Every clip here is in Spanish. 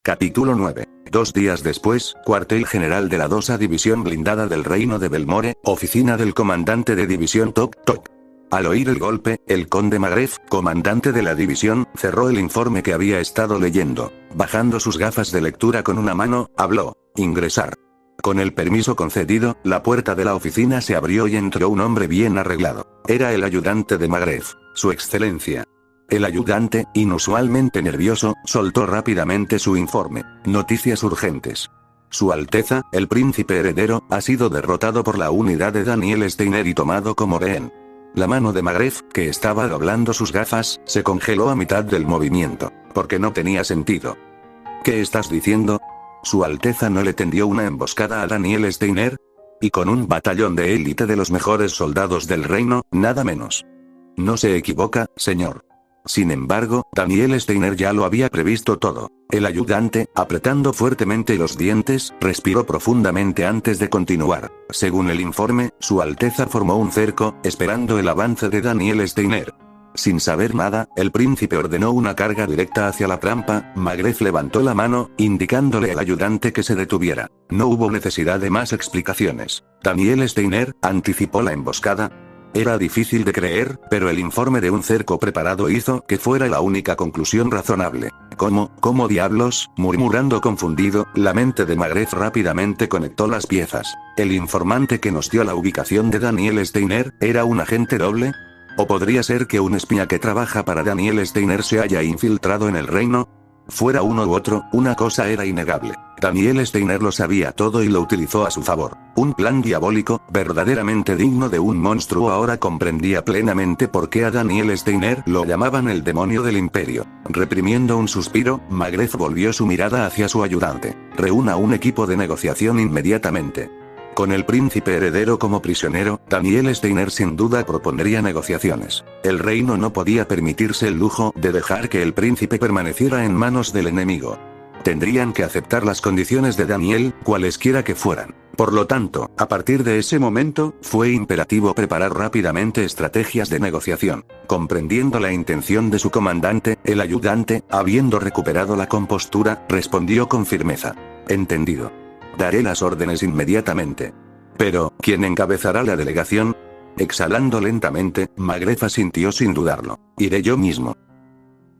Capítulo 9. 2 días después, cuartel general de la 2A División Blindada del Reino de Belmore, oficina del comandante de división Tok Tok. Al oír el golpe, el conde Magreth, comandante de la división, cerró el informe que había estado leyendo. Bajando sus gafas de lectura con una mano, habló: ingresar. Con el permiso concedido, la puerta de la oficina se abrió y entró un hombre bien arreglado. Era el ayudante de Magreth, su excelencia. El ayudante, inusualmente nervioso, soltó rápidamente su informe. Noticias urgentes. Su Alteza, el príncipe heredero, ha sido derrotado por la unidad de Daniel Steiner y tomado como rehén. La mano de Magreth, que estaba doblando sus gafas, se congeló a mitad del movimiento, porque no tenía sentido. ¿Qué estás diciendo? ¿Su Alteza no le tendió una emboscada a Daniel Steiner? Y con un batallón de élite de los mejores soldados del reino, nada menos. No se equivoca, señor. Sin embargo, Daniel Steiner ya lo había previsto todo. El ayudante, apretando fuertemente los dientes, respiró profundamente antes de continuar. Según el informe, Su Alteza formó un cerco, esperando el avance de Daniel Steiner. Sin saber nada, el príncipe ordenó una carga directa hacia la trampa. Magreth levantó la mano, indicándole al ayudante que se detuviera. No hubo necesidad de más explicaciones. Daniel Steiner anticipó la emboscada. Era difícil de creer, pero el informe de un cerco preparado hizo que fuera la única conclusión razonable. ¿Cómo diablos? Murmurando confundido, la mente de Magreth rápidamente conectó las piezas. ¿El informante que nos dio la ubicación de Daniel Steiner era un agente doble? ¿O podría ser que un espía que trabaja para Daniel Steiner se haya infiltrado en el reino? Fuera uno u otro, una cosa era innegable. Daniel Steiner lo sabía todo y lo utilizó a su favor. Un plan diabólico, verdaderamente digno de un monstruo. Ahora comprendía plenamente por qué a Daniel Steiner lo llamaban el demonio del imperio. Reprimiendo un suspiro, Magreth volvió su mirada hacia su ayudante. Reúna un equipo de negociación inmediatamente. Con el príncipe heredero como prisionero, Daniel Steiner sin duda propondría negociaciones. El reino no podía permitirse el lujo de dejar que el príncipe permaneciera en manos del enemigo. Tendrían que aceptar las condiciones de Daniel, cualesquiera que fueran. Por lo tanto, a partir de ese momento, fue imperativo preparar rápidamente estrategias de negociación. Comprendiendo la intención de su comandante, el ayudante, habiendo recuperado la compostura, respondió con firmeza: entendido. Daré las órdenes inmediatamente. Pero, ¿quién encabezará la delegación? Exhalando lentamente, Magreth asintió sin dudarlo. Iré yo mismo.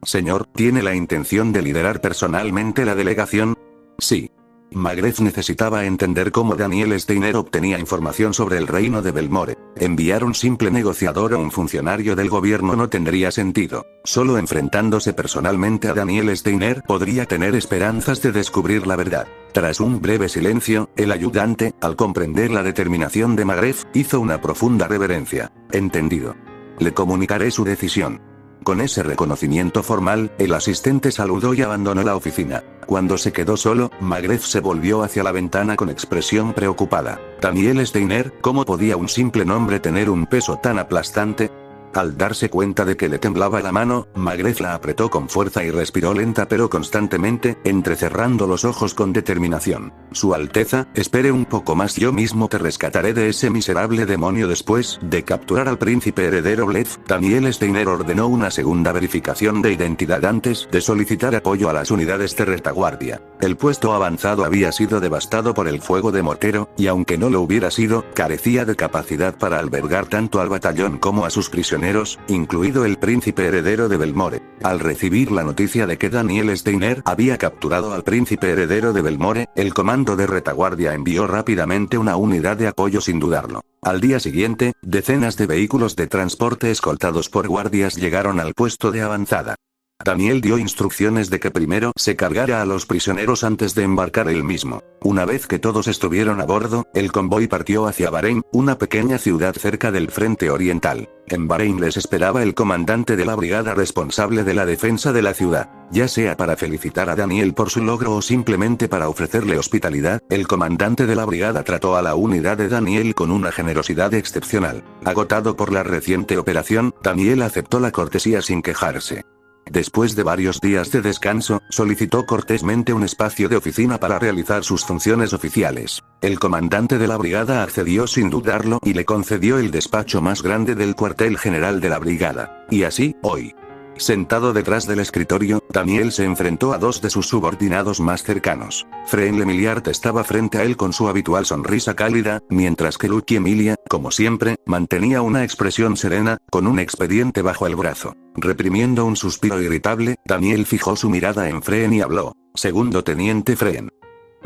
Señor, ¿tiene la intención de liderar personalmente la delegación? Sí. Magreth necesitaba entender cómo Daniel Steiner obtenía información sobre el reino de Belmore. Enviar un simple negociador o un funcionario del gobierno no tendría sentido. Solo enfrentándose personalmente a Daniel Steiner podría tener esperanzas de descubrir la verdad. Tras un breve silencio, el ayudante, al comprender la determinación de Magreth, hizo una profunda reverencia. Entendido. Le comunicaré su decisión. Con ese reconocimiento formal, el asistente saludó y abandonó la oficina. Cuando se quedó solo, Magreth se volvió hacia la ventana con expresión preocupada. Daniel Steiner, ¿cómo podía un simple nombre tener un peso tan aplastante? Al darse cuenta de que le temblaba la mano, Magreth la apretó con fuerza y respiró lenta pero constantemente, entrecerrando los ojos con determinación. Su Alteza, espere un poco más, yo mismo te rescataré de ese miserable demonio. Después de capturar al príncipe heredero Bleth, Daniel Steiner ordenó una segunda verificación de identidad antes de solicitar apoyo a las unidades de retaguardia. El puesto avanzado había sido devastado por el fuego de mortero, y aunque no lo hubiera sido, carecía de capacidad para albergar tanto al batallón como a sus prisioneros, incluido el príncipe heredero de Belmore. Al recibir la noticia de que Daniel Steiner había capturado al príncipe heredero de Belmore, el comando de retaguardia envió rápidamente una unidad de apoyo sin dudarlo. Al día siguiente, decenas de vehículos de transporte escoltados por guardias llegaron al puesto de avanzada. Daniel dio instrucciones de que primero se cargara a los prisioneros antes de embarcar él mismo. Una vez que todos estuvieron a bordo, el convoy partió hacia Bahrein, una pequeña ciudad cerca del frente oriental. En Bahrein les esperaba el comandante de la brigada responsable de la defensa de la ciudad. Ya sea para felicitar a Daniel por su logro o simplemente para ofrecerle hospitalidad, el comandante de la brigada trató a la unidad de Daniel con una generosidad excepcional. Agotado por la reciente operación, Daniel aceptó la cortesía sin quejarse. Después de varios días de descanso, solicitó cortésmente un espacio de oficina para realizar sus funciones oficiales. El comandante de la brigada accedió sin dudarlo y le concedió el despacho más grande del cuartel general de la brigada. Y así, hoy, Sentado detrás del escritorio, Daniel se enfrentó a dos de sus subordinados más cercanos. Fren Lemilliard estaba frente a él con su habitual sonrisa cálida, mientras que Lucky Emilia, como siempre, mantenía una expresión serena, con un expediente bajo el brazo. Reprimiendo un suspiro irritable, Daniel fijó su mirada en Fren y habló. Segundo teniente Fren.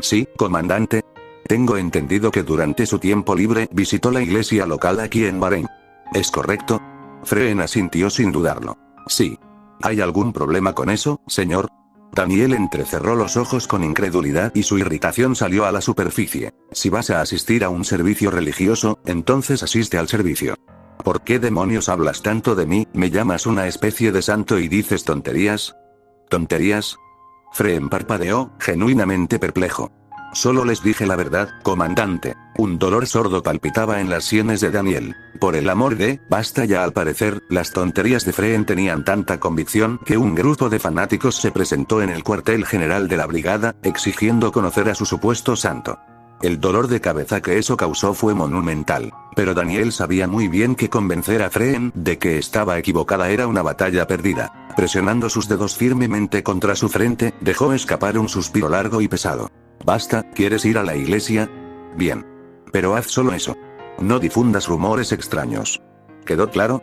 Sí, comandante. Tengo entendido que durante su tiempo libre visitó la iglesia local aquí en Bahrein. ¿Es correcto? Fren asintió sin dudarlo. Sí. ¿Hay algún problema con eso, señor? Daniel entrecerró los ojos con incredulidad y su irritación salió a la superficie. Si vas a asistir a un servicio religioso, entonces asiste al servicio. ¿Por qué demonios hablas tanto de mí? ¿Me llamas una especie de santo y dices tonterías? ¿Tonterías? Fren parpadeó, genuinamente perplejo. Solo les dije la verdad, comandante. Un dolor sordo palpitaba en las sienes de Daniel. Por el amor de, basta ya. Al parecer, las tonterías de Fren tenían tanta convicción que un grupo de fanáticos se presentó en el cuartel general de la brigada, exigiendo conocer a su supuesto santo. El dolor de cabeza que eso causó fue monumental. Pero Daniel sabía muy bien que convencer a Fren de que estaba equivocada era una batalla perdida. Presionando sus dedos firmemente contra su frente, dejó escapar un suspiro largo y pesado. Basta, ¿quieres ir a la iglesia? Bien. Pero haz solo eso. No difundas rumores extraños. ¿Quedó claro?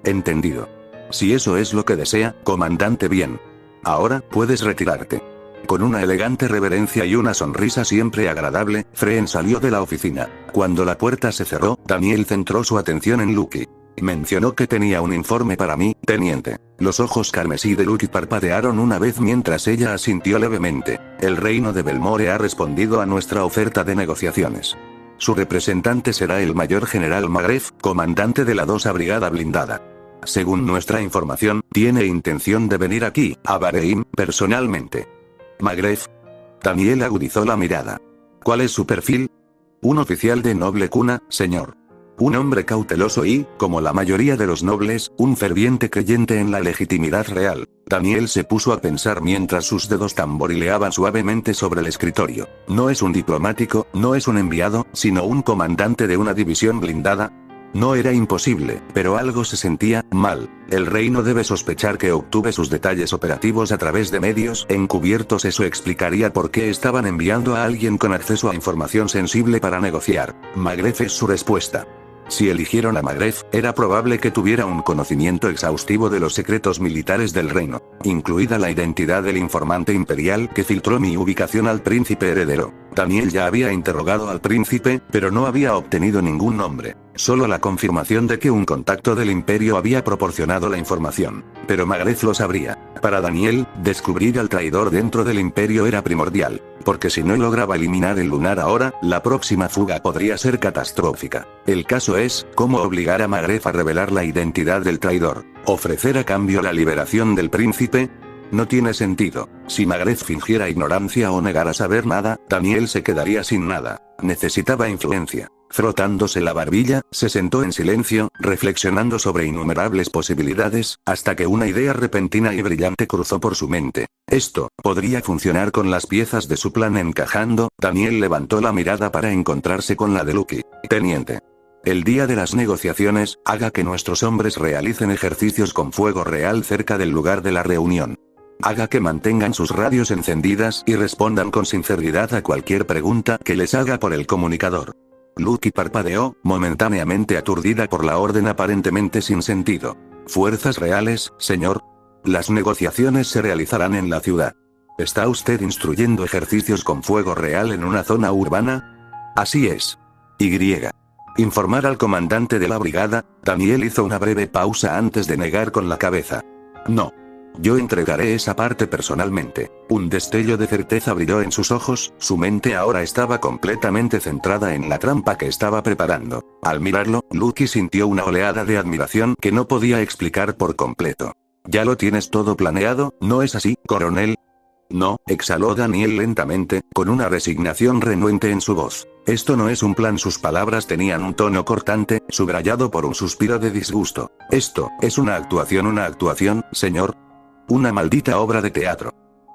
Entendido. Si eso es lo que desea, comandante, bien. Ahora, puedes retirarte. Con una elegante reverencia y una sonrisa siempre agradable, Fren salió de la oficina. Cuando la puerta se cerró, Daniel centró su atención en Lucky. Mencionó que tenía un informe para mí, teniente. Los ojos carmesí de Lucky parpadearon una vez mientras ella asintió levemente. El reino de Belmore ha respondido a nuestra oferta de negociaciones. Su representante será el mayor general Magreth, comandante de la 2ª Brigada Blindada. Según nuestra información, tiene intención de venir aquí, a Bahrein, personalmente. Magreth. Daniel agudizó la mirada. ¿Cuál es su perfil? Un oficial de noble cuna, señor. Un hombre cauteloso y, como la mayoría de los nobles, un ferviente creyente en la legitimidad real. Daniel se puso a pensar mientras sus dedos tamborileaban suavemente sobre el escritorio. No es un diplomático, no es un enviado, sino un comandante de una división blindada. No era imposible, pero algo se sentía mal. El reino debe sospechar que obtuve sus detalles operativos a través de medios encubiertos. Eso explicaría por qué estaban enviando a alguien con acceso a información sensible para negociar. Magreth es su respuesta. Si eligieron a Magreth, era probable que tuviera un conocimiento exhaustivo de los secretos militares del reino, incluida la identidad del informante imperial que filtró mi ubicación al príncipe heredero. Daniel ya había interrogado al príncipe, pero no había obtenido ningún nombre, solo la confirmación de que un contacto del imperio había proporcionado la información. Pero Magreth lo sabría. Para Daniel, descubrir al traidor dentro del imperio era primordial, porque si no lograba eliminar el lunar ahora, la próxima fuga podría ser catastrófica. El caso es, ¿cómo obligar a Magreth a revelar la identidad del traidor? ¿Ofrecer a cambio la liberación del príncipe? No tiene sentido. Si Magreth fingiera ignorancia o negara saber nada, Daniel se quedaría sin nada. Necesitaba influencia. Frotándose la barbilla, se sentó en silencio, reflexionando sobre innumerables posibilidades, hasta que una idea repentina y brillante cruzó por su mente. Esto podría funcionar. Con las piezas de su plan encajando, Daniel levantó la mirada para encontrarse con la de Lucky. Teniente. El día de las negociaciones, haga que nuestros hombres realicen ejercicios con fuego real cerca del lugar de la reunión. Haga que mantengan sus radios encendidas y respondan con sinceridad a cualquier pregunta que les haga por el comunicador. Lucky parpadeó, momentáneamente aturdida por la orden aparentemente sin sentido. ¿Fuerzas reales, señor? Las negociaciones se realizarán en la ciudad. ¿Está usted instruyendo ejercicios con fuego real en una zona urbana? Así es. Y. Informar al comandante de la brigada. Daniel hizo una breve pausa antes de negar con la cabeza. No. Yo entregaré esa parte personalmente. Un destello de certeza brilló en sus ojos, su mente ahora estaba completamente centrada en la trampa que estaba preparando. Al mirarlo, Lucky sintió una oleada de admiración que no podía explicar por completo. ¿Ya lo tienes todo planeado, no es así, coronel? No, exhaló Daniel lentamente, con una resignación renuente en su voz. Esto no es un plan. Sus palabras tenían un tono cortante, subrayado por un suspiro de disgusto. Esto es una actuación, señor. Una maldita obra de teatro.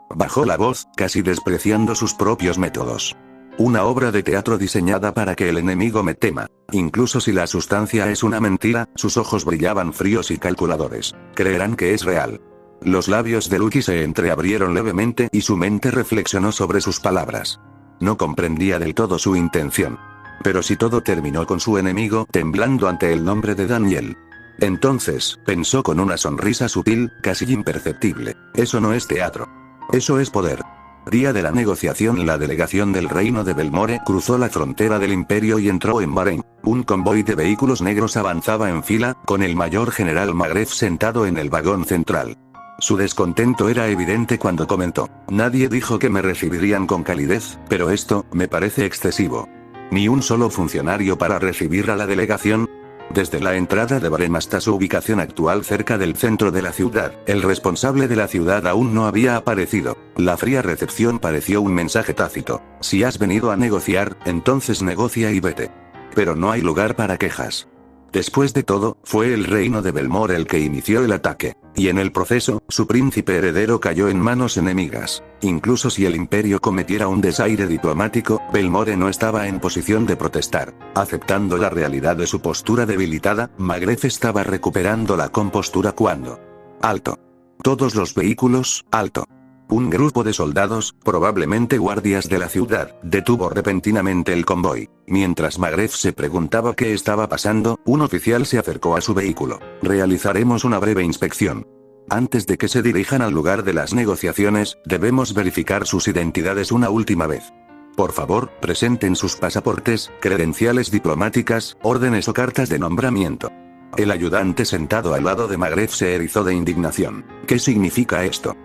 Bajó la voz, casi despreciando sus propios métodos. Una obra de teatro diseñada para que el enemigo me tema. Incluso si la sustancia es una mentira, sus ojos brillaban fríos y calculadores. Creerán que es real. Los labios de Lucky se entreabrieron levemente y su mente reflexionó sobre sus palabras. No comprendía del todo su intención. Pero si todo terminó con su enemigo temblando ante el nombre de Daniel. Entonces, pensó con una sonrisa sutil, casi imperceptible, eso no es teatro. Eso es poder. Día de la negociación. La delegación del reino de Belmore cruzó la frontera del imperio y entró en Bahrein. Un convoy de vehículos negros avanzaba en fila, con el mayor general Magreth sentado en el vagón central. Su descontento era evidente cuando comentó: nadie dijo que me recibirían con calidez, pero esto me parece excesivo. ¿Ni un solo funcionario para recibir a la delegación? Desde la entrada de Bahrein hasta su ubicación actual cerca del centro de la ciudad, el responsable de la ciudad aún no había aparecido. La fría recepción pareció un mensaje tácito: si has venido a negociar, entonces negocia y vete. Pero no hay lugar para quejas. Después de todo, fue el reino de Belmore el que inició el ataque, y en el proceso, su príncipe heredero cayó en manos enemigas. Incluso si el imperio cometiera un desaire diplomático, Belmore no estaba en posición de protestar. Aceptando la realidad de su postura debilitada, Magreth estaba recuperando la compostura cuando... ¡Alto! Todos los vehículos, alto. Un grupo de soldados, probablemente guardias de la ciudad, detuvo repentinamente el convoy. Mientras Magreth se preguntaba qué estaba pasando, un oficial se acercó a su vehículo. Realizaremos una breve inspección. Antes de que se dirijan al lugar de las negociaciones, debemos verificar sus identidades una última vez. Por favor, presenten sus pasaportes, credenciales diplomáticas, órdenes o cartas de nombramiento. El ayudante sentado al lado de Magreth se erizó de indignación. ¿Qué significa esto?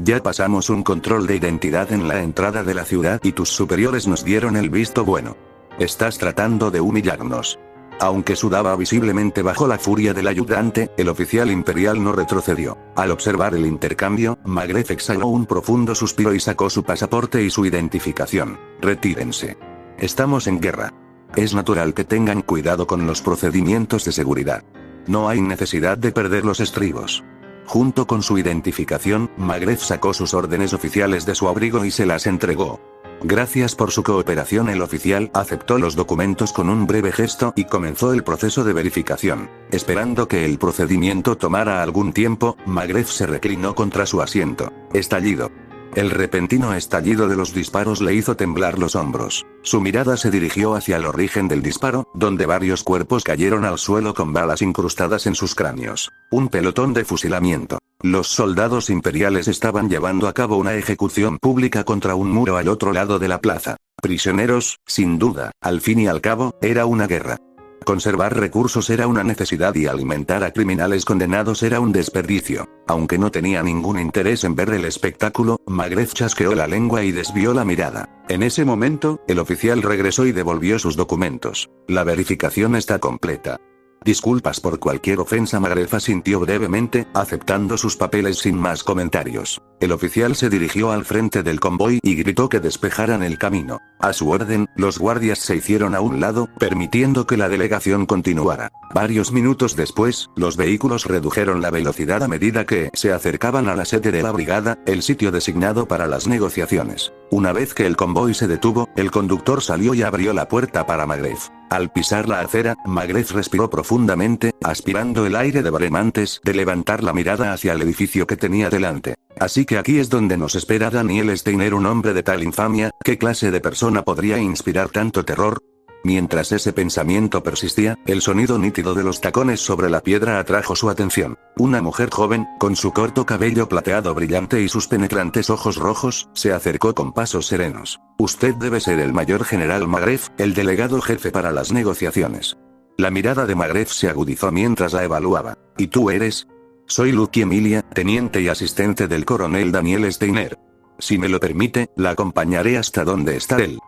Ya pasamos un control de identidad en la entrada de la ciudad y tus superiores nos dieron el visto bueno. Estás tratando de humillarnos. Aunque sudaba visiblemente bajo la furia del ayudante, el oficial imperial no retrocedió. Al observar el intercambio, Magreth exhaló un profundo suspiro y sacó su pasaporte y su identificación. Retírense. Estamos en guerra. Es natural que tengan cuidado con los procedimientos de seguridad. No hay necesidad de perder los estribos. Junto con su identificación, Magreth sacó sus órdenes oficiales de su abrigo y se las entregó. Gracias por su cooperación. El oficial aceptó los documentos con un breve gesto y comenzó el proceso de verificación. Esperando que el procedimiento tomara algún tiempo, Magreth se reclinó contra su asiento. Estallido. El repentino estallido de los disparos le hizo temblar los hombros. Su mirada se dirigió hacia el origen del disparo, donde varios cuerpos cayeron al suelo con balas incrustadas en sus cráneos. Un pelotón de fusilamiento. Los soldados imperiales estaban llevando a cabo una ejecución pública contra un muro al otro lado de la plaza. Prisioneros, sin duda, al fin y al cabo, era una guerra. Conservar recursos era una necesidad y alimentar a criminales condenados era un desperdicio. Aunque no tenía ningún interés en ver el espectáculo, Magreth chasqueó la lengua y desvió la mirada. En ese momento, el oficial regresó y devolvió sus documentos. La verificación está completa. Disculpas por cualquier ofensa. Magreth asintió brevemente, aceptando sus papeles sin más comentarios. El oficial se dirigió al frente del convoy y gritó que despejaran el camino. A su orden, los guardias se hicieron a un lado, permitiendo que la delegación continuara. Varios minutos después, los vehículos redujeron la velocidad a medida que se acercaban a la sede de la brigada, el sitio designado para las negociaciones. Una vez que el convoy se detuvo, el conductor salió y abrió la puerta para Magreth. Al pisar la acera, Magreth respiró profundamente, aspirando el aire de Bahrein antes de levantar la mirada hacia el edificio que tenía delante. Así que aquí es donde nos espera Daniel Steiner, un hombre de tal infamia. ¿Qué clase de persona podría inspirar tanto terror? Mientras ese pensamiento persistía, el sonido nítido de los tacones sobre la piedra atrajo su atención. Una mujer joven, con su corto cabello plateado brillante y sus penetrantes ojos rojos, se acercó con pasos serenos. Usted debe ser el mayor general Magreth, el delegado jefe para las negociaciones. La mirada de Magreth se agudizó mientras la evaluaba. ¿Y tú eres? Soy Lucky Emilia, teniente y asistente del coronel Daniel Steiner. Si me lo permite, la acompañaré hasta donde está él.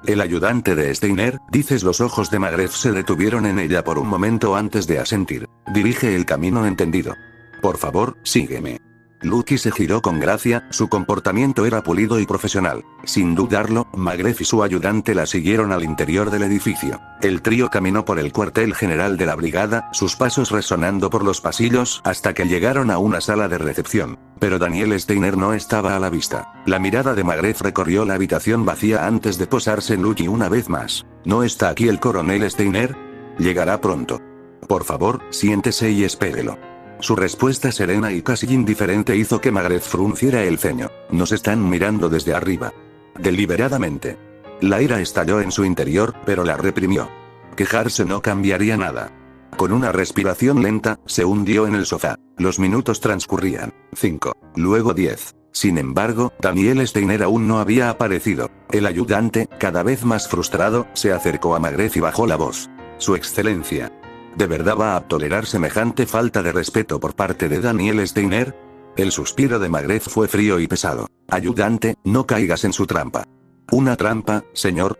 El ayudante de Steiner, dices. Los ojos de Magreth se detuvieron en ella por un momento antes de asentir. Dirige el camino, entendido. Por favor, sígueme. Lucky se giró con gracia, su comportamiento era pulido y profesional. Sin dudarlo, Magreth y su ayudante la siguieron al interior del edificio. El trío caminó por el cuartel general de la brigada, sus pasos resonando por los pasillos hasta que llegaron a una sala de recepción. Pero Daniel Steiner no estaba a la vista. La mirada de Magreth recorrió la habitación vacía antes de posarse en Lucky una vez más. ¿No está aquí el coronel Steiner? Llegará pronto. Por favor, siéntese y espérelo. Su respuesta serena y casi indiferente hizo que Magreth frunciera el ceño. Nos están mirando desde arriba. Deliberadamente. La ira estalló en su interior, pero la reprimió. Quejarse no cambiaría nada. Con una respiración lenta, se hundió en el sofá. Los minutos transcurrían. 5. Luego 10. Sin embargo, Daniel Steiner aún no había aparecido. El ayudante, cada vez más frustrado, se acercó a Magreth y bajó la voz. Su excelencia. ¿De verdad va a tolerar semejante falta de respeto por parte de Daniel Steiner? El suspiro de Magreth fue frío y pesado. Ayudante, no caigas en su trampa. ¿Una trampa, señor?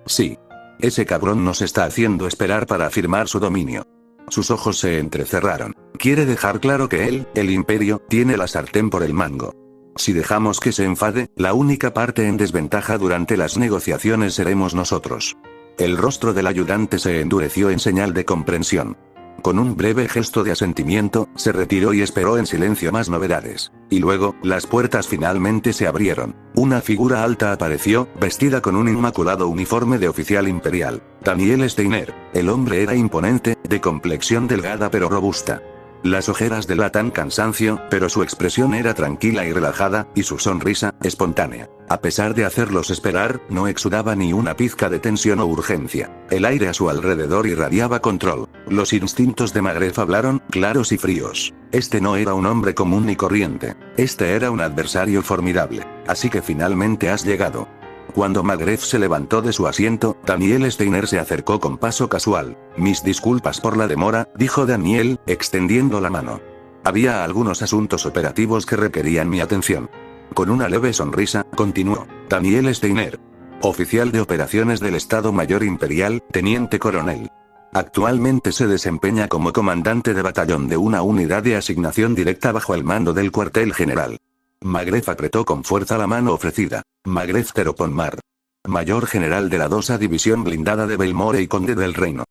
Sí. Ese cabrón nos está haciendo esperar para afirmar su dominio. Sus ojos se entrecerraron. Quiere dejar claro que él, el imperio, tiene la sartén por el mango. Si dejamos que se enfade, la única parte en desventaja durante las negociaciones seremos nosotros. El rostro del ayudante se endureció en señal de comprensión. Con un breve gesto de asentimiento, se retiró y esperó en silencio más novedades. Y luego, las puertas finalmente se abrieron. Una figura alta apareció, vestida con un inmaculado uniforme de oficial imperial. Daniel Steiner. El hombre era imponente, de complexión delgada pero robusta. Las ojeras delatan cansancio, pero su expresión era tranquila y relajada, y su sonrisa, espontánea. A pesar de hacerlos esperar, no exudaba ni una pizca de tensión o urgencia. El aire a su alrededor irradiaba control. Los instintos de Magreth hablaron, claros y fríos. Este no era un hombre común ni corriente. Este era un adversario formidable. Así que finalmente has llegado. Cuando Magreth se levantó de su asiento, Daniel Steiner se acercó con paso casual. Mis disculpas por la demora, dijo Daniel, extendiendo la mano. Había algunos asuntos operativos que requerían mi atención. Con una leve sonrisa, continuó. Daniel Steiner. Oficial de operaciones del Estado Mayor Imperial, teniente coronel. Actualmente se desempeña como comandante de batallón de una unidad de asignación directa bajo el mando del cuartel general. Magreth apretó con fuerza la mano ofrecida. Magreth Teroponmar. Mayor general de la 2A División Blindada de Belmore y Conde del Reino.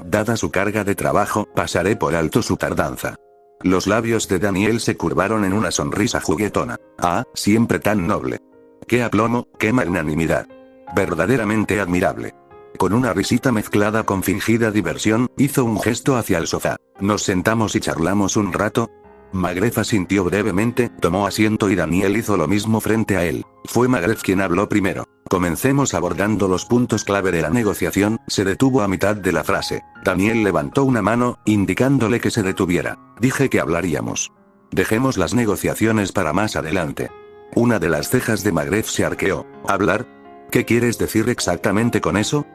Dada su carga de trabajo, pasaré por alto su tardanza. Los labios de Daniel se curvaron en una sonrisa juguetona. Ah, siempre tan noble. Qué aplomo, qué magnanimidad. Verdaderamente admirable. Con una risita mezclada con fingida diversión, hizo un gesto hacia el sofá. Nos sentamos y charlamos un rato. Magreth asintió brevemente, tomó asiento y Daniel hizo lo mismo frente a él. Fue Magreth quien habló primero. Comencemos abordando los puntos clave de la negociación. Se detuvo a mitad de la frase. Daniel levantó una mano, indicándole que se detuviera. Dije que hablaríamos. Dejemos las negociaciones para más adelante. Una de las cejas de Magreth se arqueó. ¿Hablar? ¿Qué quieres decir exactamente con eso?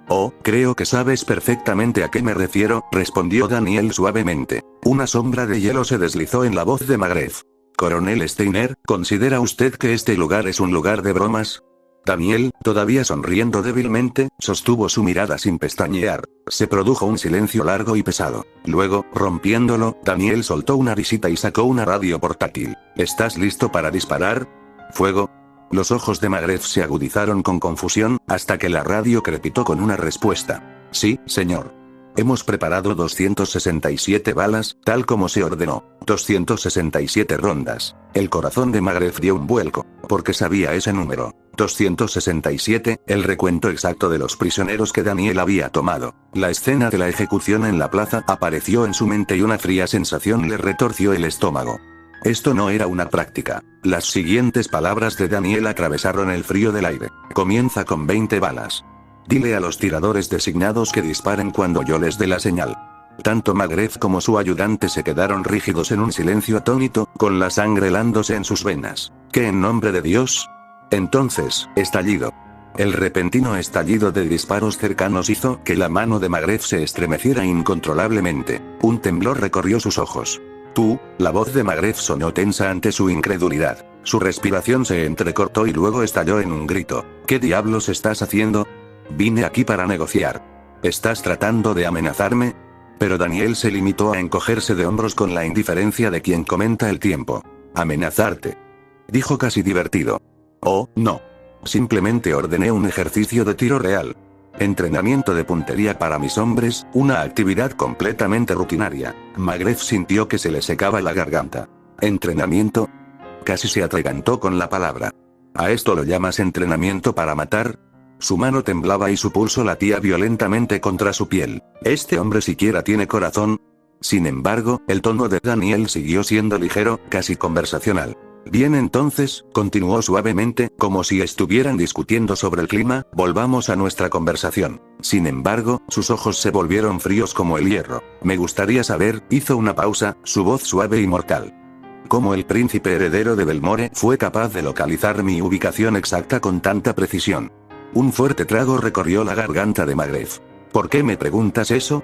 Oh, creo que sabes perfectamente a qué me refiero, respondió Daniel suavemente. Una sombra de hielo se deslizó en la voz de Magreth. Coronel Steiner, ¿considera usted que este lugar es un lugar de bromas? Daniel, todavía sonriendo débilmente, sostuvo su mirada sin pestañear. Se produjo un silencio largo y pesado. Luego, rompiéndolo, Daniel soltó una risita y sacó una radio portátil. ¿Estás listo para disparar? ¿Fuego? Los ojos de Magreth se agudizaron con confusión, hasta que la radio crepitó con una respuesta. Sí, señor. Hemos preparado 267 balas, tal como se ordenó. 267 rondas. El corazón de Magreth dio un vuelco, porque sabía ese número. 267, el recuento exacto de los prisioneros que Daniel había tomado. La escena de la ejecución en la plaza apareció en su mente y una fría sensación le retorció el estómago. Esto no era una práctica. Las siguientes palabras de Daniel atravesaron el frío del aire. Comienza con 20 balas. Dile a los tiradores designados que disparen cuando yo les dé la señal. Tanto Magreth como su ayudante se quedaron rígidos en un silencio atónito, con la sangre helándose en sus venas. ¿Qué en nombre de Dios? Entonces, estallido. El repentino estallido de disparos cercanos hizo que la mano de Magreth se estremeciera incontrolablemente. Un temblor recorrió sus ojos. Tú, la voz de Magreth sonó tensa ante su incredulidad. Su respiración se entrecortó y luego estalló en un grito. ¿Qué diablos estás haciendo? Vine aquí para negociar. ¿Estás tratando de amenazarme? Pero Daniel se limitó a encogerse de hombros con la indiferencia de quien comenta el tiempo. ¿Amenazarte? Dijo casi divertido. Oh, no. Simplemente ordené un ejercicio de tiro real. Entrenamiento de puntería para mis hombres, una actividad completamente rutinaria. Magreth sintió que se le secaba la garganta. ¿Entrenamiento? Casi se atragantó con la palabra. ¿A esto lo llamas entrenamiento para matar? Su mano temblaba y su pulso latía violentamente contra su piel. ¿Este hombre siquiera tiene corazón? Sin embargo, el tono de Daniel siguió siendo ligero, casi conversacional. Bien, entonces, continuó suavemente, como si estuvieran discutiendo sobre el clima, volvamos a nuestra conversación. Sin embargo, sus ojos se volvieron fríos como el hierro. Me gustaría saber, hizo una pausa, su voz suave y mortal. ¿Cómo el príncipe heredero de Belmore fue capaz de localizar mi ubicación exacta con tanta precisión? Un fuerte trago recorrió la garganta de Magreth. ¿Por qué me preguntas eso?,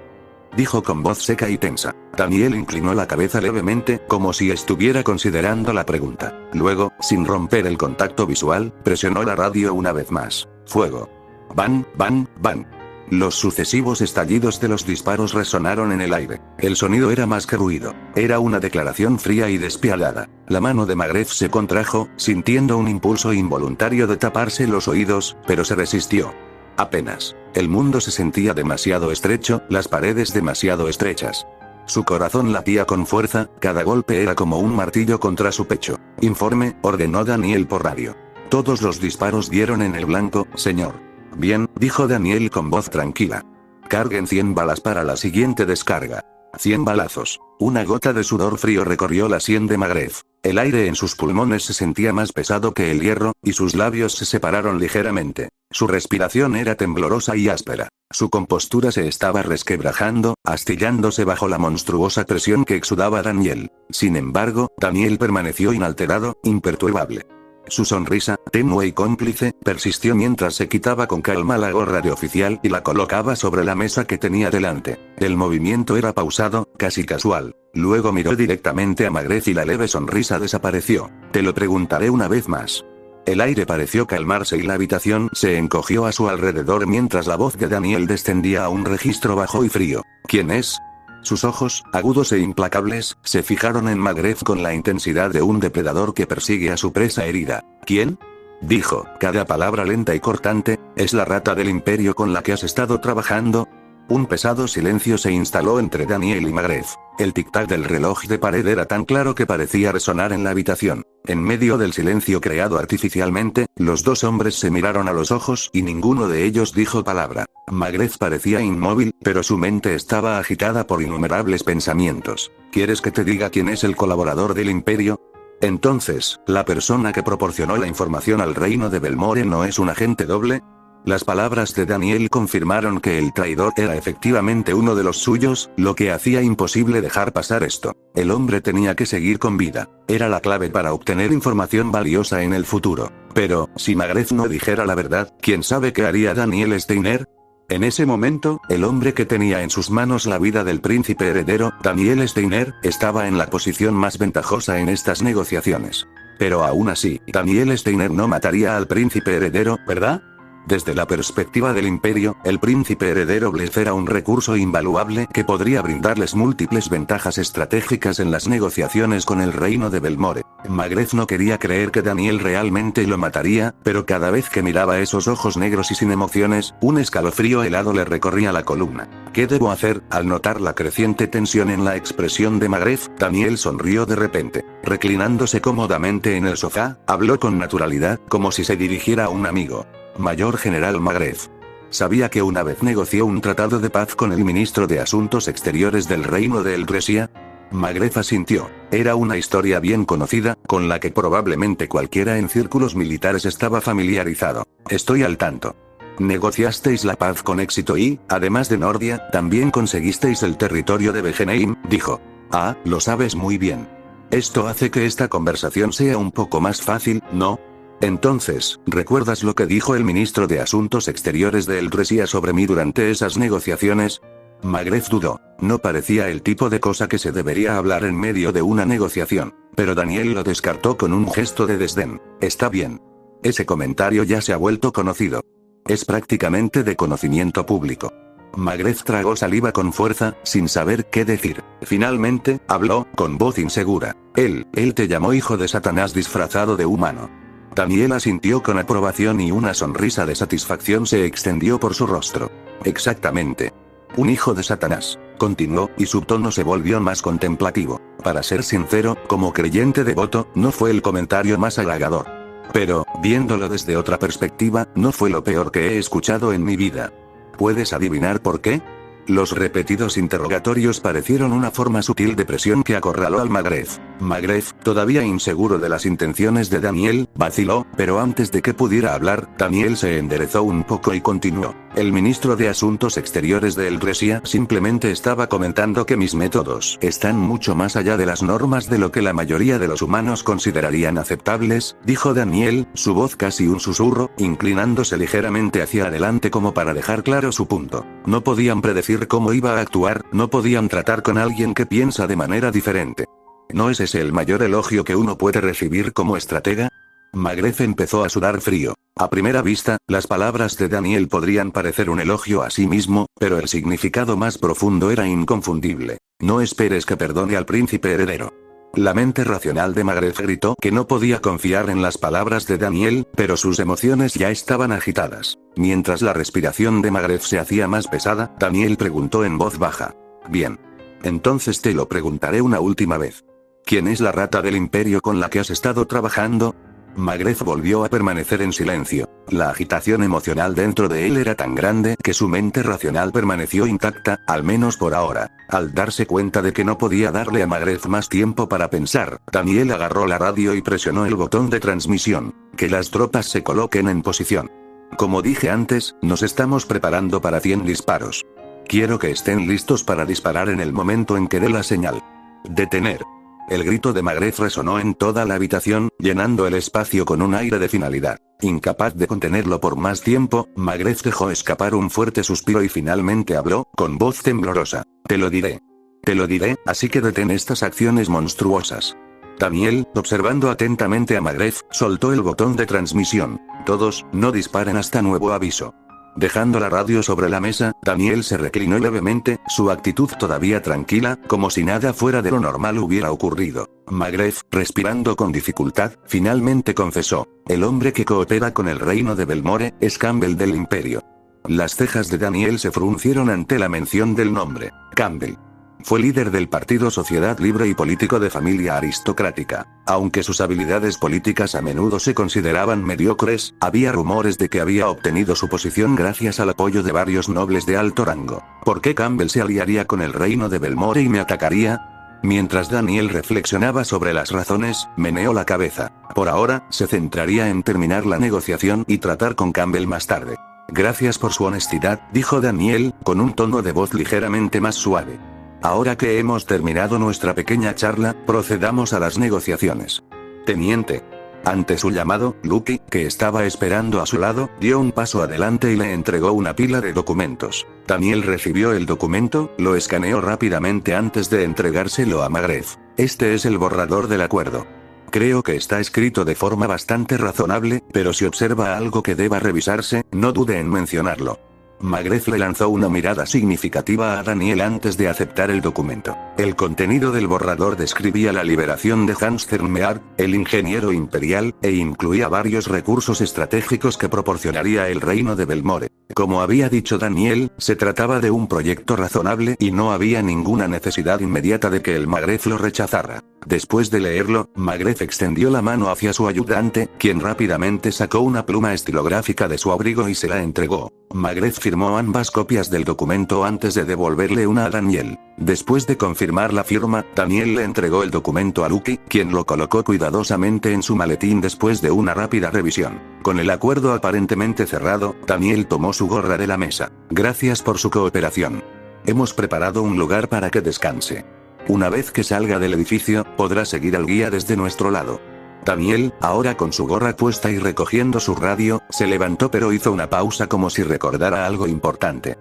dijo con voz seca y tensa. Daniel inclinó la cabeza levemente, como si estuviera considerando la pregunta. Luego, sin romper el contacto visual, presionó la radio una vez más. Fuego. Van, van, van. Los sucesivos estallidos de los disparos resonaron en el aire. El sonido era más que ruido. Era una declaración fría y despiadada. La mano de Magreth se contrajo, sintiendo un impulso involuntario de taparse los oídos, pero se resistió. Apenas. El mundo se sentía demasiado estrecho, las paredes demasiado estrechas. Su corazón latía con fuerza, cada golpe era como un martillo contra su pecho. Informe, ordenó Daniel por radio. Todos los disparos dieron en el blanco, señor. Bien, dijo Daniel con voz tranquila. Carguen 100 balas para la siguiente descarga. 100 balazos. Una gota de sudor frío recorrió la sien de Magreth. El aire en sus pulmones se sentía más pesado que el hierro, y sus labios se separaron ligeramente. Su respiración era temblorosa y áspera. Su compostura se estaba resquebrajando, astillándose bajo la monstruosa presión que exudaba Daniel. Sin embargo, Daniel permaneció inalterado, imperturbable. Su sonrisa, tenue y cómplice, persistió mientras se quitaba con calma la gorra de oficial y la colocaba sobre la mesa que tenía delante. El movimiento era pausado, casi casual. Luego miró directamente a Magreth y la leve sonrisa desapareció. Te lo preguntaré una vez más. El aire pareció calmarse y la habitación se encogió a su alrededor mientras la voz de Daniel descendía a un registro bajo y frío. ¿Quién es? Sus ojos, agudos e implacables, se fijaron en Magreth con la intensidad de un depredador que persigue a su presa herida. ¿Quién? Dijo, cada palabra lenta y cortante. ¿Es la rata del imperio con la que has estado trabajando? Un pesado silencio se instaló entre Daniel y Magreth. El tic-tac del reloj de pared era tan claro que parecía resonar en la habitación. En medio del silencio creado artificialmente, los dos hombres se miraron a los ojos y ninguno de ellos dijo palabra. Magreth parecía inmóvil, pero su mente estaba agitada por innumerables pensamientos. ¿Quieres que te diga quién es el colaborador del imperio? Entonces, ¿la persona que proporcionó la información al reino de Belmore no es un agente doble? Las palabras de Daniel confirmaron que el traidor era efectivamente uno de los suyos, lo que hacía imposible dejar pasar esto. El hombre tenía que seguir con vida. Era la clave para obtener información valiosa en el futuro. Pero, si Magreth no dijera la verdad, ¿quién sabe qué haría Daniel Steiner? En ese momento, el hombre que tenía en sus manos la vida del príncipe heredero, Daniel Steiner, estaba en la posición más ventajosa en estas negociaciones. Pero aún así, Daniel Steiner no mataría al príncipe heredero, ¿verdad? Desde la perspectiva del imperio, el príncipe heredero Bleth era un recurso invaluable que podría brindarles múltiples ventajas estratégicas en las negociaciones con el reino de Belmore. Magreth no quería creer que Daniel realmente lo mataría, pero cada vez que miraba esos ojos negros y sin emociones, un escalofrío helado le recorría la columna. ¿Qué debo hacer? Al notar la creciente tensión en la expresión de Magreth, Daniel sonrió de repente. Reclinándose cómodamente en el sofá, habló con naturalidad, como si se dirigiera a un amigo. Mayor General Magreth. ¿Sabía que una vez negoció un tratado de paz con el ministro de Asuntos Exteriores del reino de Eldresia? Magreth asintió. Era una historia bien conocida, con la que probablemente cualquiera en círculos militares estaba familiarizado. Estoy al tanto. Negociasteis la paz con éxito y, además de Nordia, también conseguisteis el territorio de Begeneim, dijo. Ah, lo sabes muy bien. Esto hace que esta conversación sea un poco más fácil, ¿no? Entonces, ¿recuerdas lo que dijo el ministro de Asuntos Exteriores de Eldresia sobre mí durante esas negociaciones? Magreth dudó. No parecía el tipo de cosa que se debería hablar en medio de una negociación, pero Daniel lo descartó con un gesto de desdén. Está bien. Ese comentario ya se ha vuelto conocido. Es prácticamente de conocimiento público. Magreth tragó saliva con fuerza, sin saber qué decir. Finalmente, habló, con voz insegura. Él te llamó hijo de Satanás disfrazado de humano. Daniel asintió con aprobación y una sonrisa de satisfacción se extendió por su rostro. Exactamente. Un hijo de Satanás, continuó, y su tono se volvió más contemplativo. Para ser sincero, como creyente devoto, no fue el comentario más halagador. Pero, viéndolo desde otra perspectiva, no fue lo peor que he escuchado en mi vida. ¿Puedes adivinar por qué? Los repetidos interrogatorios parecieron una forma sutil de presión que acorraló al Magreth. Magreth, todavía inseguro de las intenciones de Daniel, vaciló, pero antes de que pudiera hablar, Daniel se enderezó un poco y continuó. El ministro de Asuntos Exteriores de Elresia simplemente estaba comentando que mis métodos están mucho más allá de las normas de lo que la mayoría de los humanos considerarían aceptables, dijo Daniel, su voz casi un susurro, inclinándose ligeramente hacia adelante como para dejar claro su punto. No podían predecir cómo iba a actuar, no podían tratar con alguien que piensa de manera diferente. ¿No es ese el mayor elogio que uno puede recibir como estratega? Magreth empezó a sudar frío. A primera vista, las palabras de Daniel podrían parecer un elogio a sí mismo, pero el significado más profundo era inconfundible. No esperes que perdone al príncipe heredero. La mente racional de Magreth gritó que no podía confiar en las palabras de Daniel, pero sus emociones ya estaban agitadas. Mientras la respiración de Magreth se hacía más pesada, Daniel preguntó en voz baja. Bien. Entonces te lo preguntaré una última vez. ¿Quién es la rata del imperio con la que has estado trabajando? Magreth volvió a permanecer en silencio. La agitación emocional dentro de él era tan grande que su mente racional permaneció intacta, al menos por ahora. Al darse cuenta de que no podía darle a Magreth más tiempo para pensar, Daniel agarró la radio y presionó el botón de transmisión. Que las tropas se coloquen en posición. Como dije antes, nos estamos preparando para 100 disparos. Quiero que estén listos para disparar en el momento en que dé la señal. Detener. El grito de Magreth resonó en toda la habitación, llenando el espacio con un aire de finalidad. Incapaz de contenerlo por más tiempo, Magreth dejó escapar un fuerte suspiro y finalmente habló, con voz temblorosa. Te lo diré. Te lo diré, así que detén estas acciones monstruosas. Daniel, observando atentamente a Magreth, soltó el botón de transmisión. Todos, no disparen hasta nuevo aviso. Dejando la radio sobre la mesa, Daniel se reclinó levemente, su actitud todavía tranquila, como si nada fuera de lo normal hubiera ocurrido. Magreth, respirando con dificultad, finalmente confesó. El hombre que coopera con el reino de Belmore, es Campbell del Imperio. Las cejas de Daniel se fruncieron ante la mención del nombre. Campbell. Fue líder del Partido Sociedad Libre y político de familia aristocrática. Aunque sus habilidades políticas a menudo se consideraban mediocres, había rumores de que había obtenido su posición gracias al apoyo de varios nobles de alto rango. ¿Por qué Campbell se aliaría con el reino de Belmore y me atacaría? Mientras Daniel reflexionaba sobre las razones, meneó la cabeza. Por ahora, se centraría en terminar la negociación y tratar con Campbell más tarde. Gracias por su honestidad, dijo Daniel, con un tono de voz ligeramente más suave. Ahora que hemos terminado nuestra pequeña charla, procedamos a las negociaciones. Teniente. Ante su llamado, Lucky, que estaba esperando a su lado, dio un paso adelante y le entregó una pila de documentos. Daniel recibió el documento, lo escaneó rápidamente antes de entregárselo a Magreth. Este es el borrador del acuerdo. Creo que está escrito de forma bastante razonable, pero si observa algo que deba revisarse, no dude en mencionarlo. Magreth le lanzó una mirada significativa a Daniel antes de aceptar el documento. El contenido del borrador describía la liberación de Hans Zermear, el ingeniero imperial, e incluía varios recursos estratégicos que proporcionaría el reino de Belmore. Como había dicho Daniel, se trataba de un proyecto razonable y no había ninguna necesidad inmediata de que el Magreth lo rechazara. Después de leerlo, Magreth extendió la mano hacia su ayudante, quien rápidamente sacó una pluma estilográfica de su abrigo y se la entregó. Magreth firmó ambas copias del documento antes de devolverle una a Daniel. Después de confirmar la firma, Daniel le entregó el documento a Lucky, quien lo colocó cuidadosamente en su maletín después de una rápida revisión. Con el acuerdo aparentemente cerrado, Daniel tomó su gorra de la mesa. Gracias por su cooperación. Hemos preparado un lugar para que descanse. Una vez que salga del edificio, podrá seguir al guía desde nuestro lado. Daniel, ahora con su gorra puesta y recogiendo su radio, se levantó pero hizo una pausa como si recordara algo importante.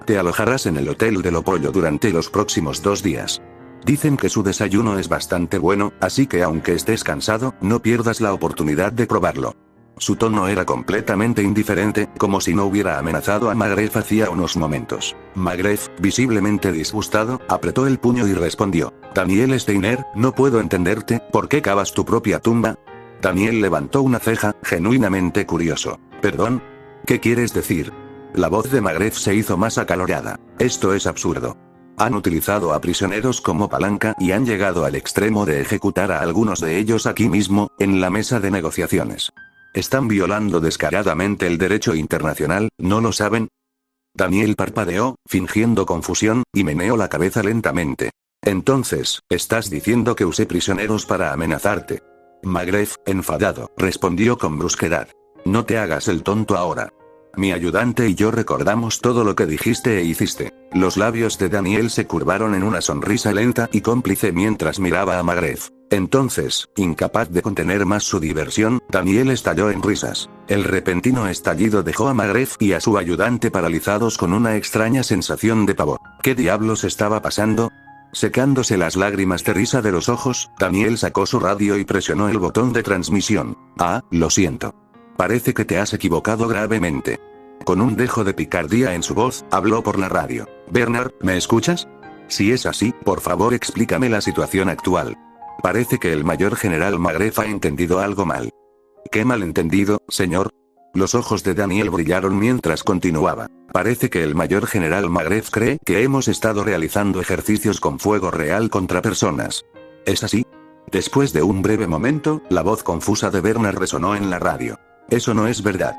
Te alojarás en el Hotel del Opollo durante los próximos 2 días. Dicen que su desayuno es bastante bueno, así que aunque estés cansado, no pierdas la oportunidad de probarlo. Su tono era completamente indiferente, como si no hubiera amenazado a Magreth hacía unos momentos. Magreth, visiblemente disgustado, apretó el puño y respondió. Daniel Steiner, no puedo entenderte, ¿por qué cavas tu propia tumba? Daniel levantó una ceja, genuinamente curioso. ¿Perdón? ¿Qué quieres decir? La voz de Magreth se hizo más acalorada. Esto es absurdo. Han utilizado a prisioneros como palanca y han llegado al extremo de ejecutar a algunos de ellos aquí mismo, en la mesa de negociaciones. Están violando descaradamente el derecho internacional, ¿no lo saben? Daniel parpadeó, fingiendo confusión, y meneó la cabeza lentamente. Entonces, ¿estás diciendo que usé prisioneros para amenazarte? Magreth, enfadado, respondió con brusquedad. No te hagas el tonto ahora. Mi ayudante y yo recordamos todo lo que dijiste e hiciste. Los labios de Daniel se curvaron en una sonrisa lenta y cómplice mientras miraba a Magreth. Entonces, incapaz de contener más su diversión, Daniel estalló en risas. El repentino estallido dejó a Magreth y a su ayudante paralizados con una extraña sensación de pavor. ¿Qué diablos estaba pasando? Secándose las lágrimas de risa de los ojos, Daniel sacó su radio y presionó el botón de transmisión. Ah, lo siento. Parece que te has equivocado gravemente. Con un dejo de picardía en su voz, habló por la radio. Bernard, ¿me escuchas? Si es así, por favor explícame la situación actual. Parece que el mayor general Magreth ha entendido algo mal. ¿Qué malentendido, señor? Los ojos de Daniel brillaron mientras continuaba. Parece que el mayor general Magreth cree que hemos estado realizando ejercicios con fuego real contra personas. ¿Es así? Después de un breve momento, la voz confusa de Bernard resonó en la radio. Eso no es verdad.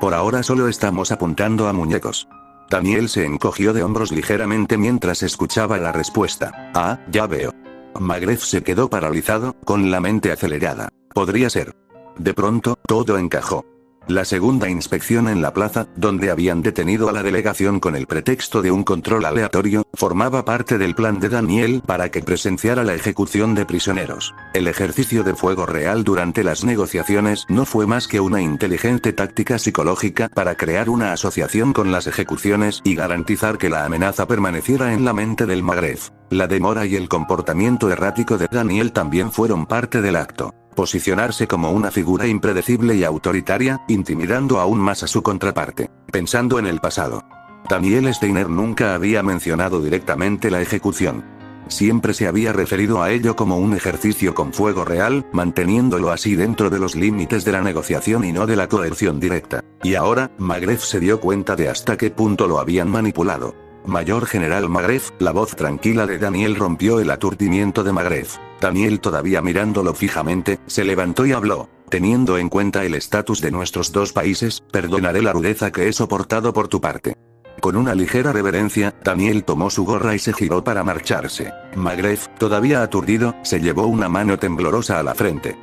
Por ahora solo estamos apuntando a muñecos. Daniel se encogió de hombros ligeramente mientras escuchaba la respuesta. Ah, ya veo. Magreth se quedó paralizado, con la mente acelerada. Podría ser. De pronto, todo encajó. La segunda inspección en la plaza, donde habían detenido a la delegación con el pretexto de un control aleatorio, formaba parte del plan de Daniel para que presenciara la ejecución de prisioneros. El ejercicio de fuego real durante las negociaciones no fue más que una inteligente táctica psicológica para crear una asociación con las ejecuciones y garantizar que la amenaza permaneciera en la mente del Magreth. La demora y el comportamiento errático de Daniel también fueron parte del acto. Posicionarse como una figura impredecible y autoritaria, intimidando aún más a su contraparte. Pensando en el pasado. Daniel Steiner nunca había mencionado directamente la ejecución. Siempre se había referido a ello como un ejercicio con fuego real, manteniéndolo así dentro de los límites de la negociación y no de la coerción directa. Y ahora, Magreth se dio cuenta de hasta qué punto lo habían manipulado. Mayor General Magreth, la voz tranquila de Daniel rompió el aturdimiento de Magreth. Daniel, todavía mirándolo fijamente, se levantó y habló. Teniendo en cuenta el estatus de nuestros dos países, perdonaré la rudeza que he soportado por tu parte. Con una ligera reverencia, Daniel tomó su gorra y se giró para marcharse. Magreth, todavía aturdido, se llevó una mano temblorosa a la frente.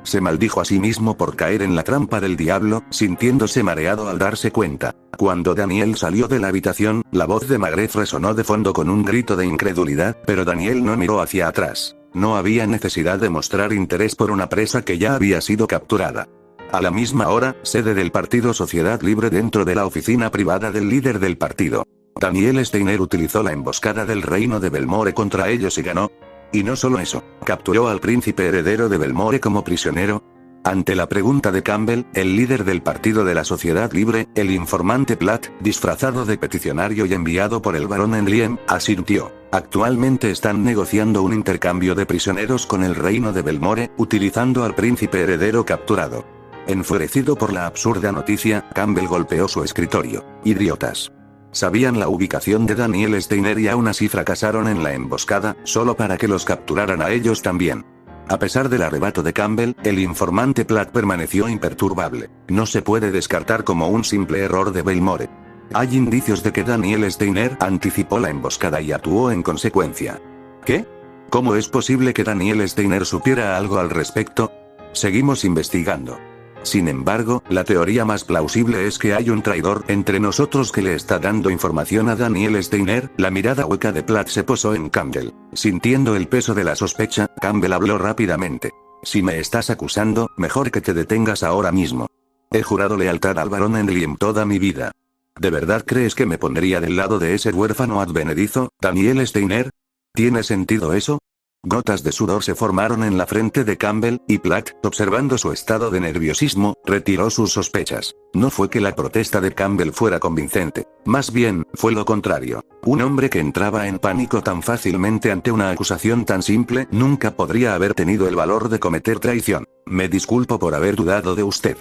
Se maldijo a sí mismo por caer en la trampa del diablo, sintiéndose mareado al darse cuenta. Cuando Daniel salió de la habitación, la voz de Magreth resonó de fondo con un grito de incredulidad, pero Daniel no miró hacia atrás. No había necesidad de mostrar interés por una presa que ya había sido capturada. A la misma hora, sede del Partido Sociedad Libre dentro de la oficina privada del líder del partido. Daniel Steiner utilizó la emboscada del reino de Belmore contra ellos y ganó. Y no solo eso, capturó al príncipe heredero de Belmore como prisionero. Ante la pregunta de Campbell, el líder del Partido de la Sociedad Libre, el informante Platt, disfrazado de peticionario y enviado por el barón Enliem, asintió. Actualmente están negociando un intercambio de prisioneros con el reino de Belmore, utilizando al príncipe heredero capturado. Enfurecido por la absurda noticia, Campbell golpeó su escritorio. Idiotas. Sabían la ubicación de Daniel Steiner y aún así fracasaron en la emboscada, solo para que los capturaran a ellos también. A pesar del arrebato de Campbell, el informante Platt permaneció imperturbable. No se puede descartar como un simple error de Belmore. Hay indicios de que Daniel Steiner anticipó la emboscada y actuó en consecuencia. ¿Qué? ¿Cómo es posible que Daniel Steiner supiera algo al respecto? Seguimos investigando. Sin embargo, la teoría más plausible es que hay un traidor entre nosotros que le está dando información a Daniel Steiner. La mirada hueca de Platt se posó en Campbell. Sintiendo el peso de la sospecha, Campbell habló rápidamente. Si me estás acusando, mejor que te detengas ahora mismo. He jurado lealtad al barón Enliem toda mi vida. ¿De verdad crees que me pondría del lado de ese huérfano advenedizo, Daniel Steiner? ¿Tiene sentido eso? Gotas de sudor se formaron en la frente de Campbell, y Platt, observando su estado de nerviosismo, retiró sus sospechas. No fue que la protesta de Campbell fuera convincente. Más bien, fue lo contrario. Un hombre que entraba en pánico tan fácilmente ante una acusación tan simple nunca podría haber tenido el valor de cometer traición. Me disculpo por haber dudado de usted.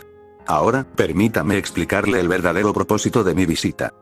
Ahora, permítame explicarle el verdadero propósito de mi visita.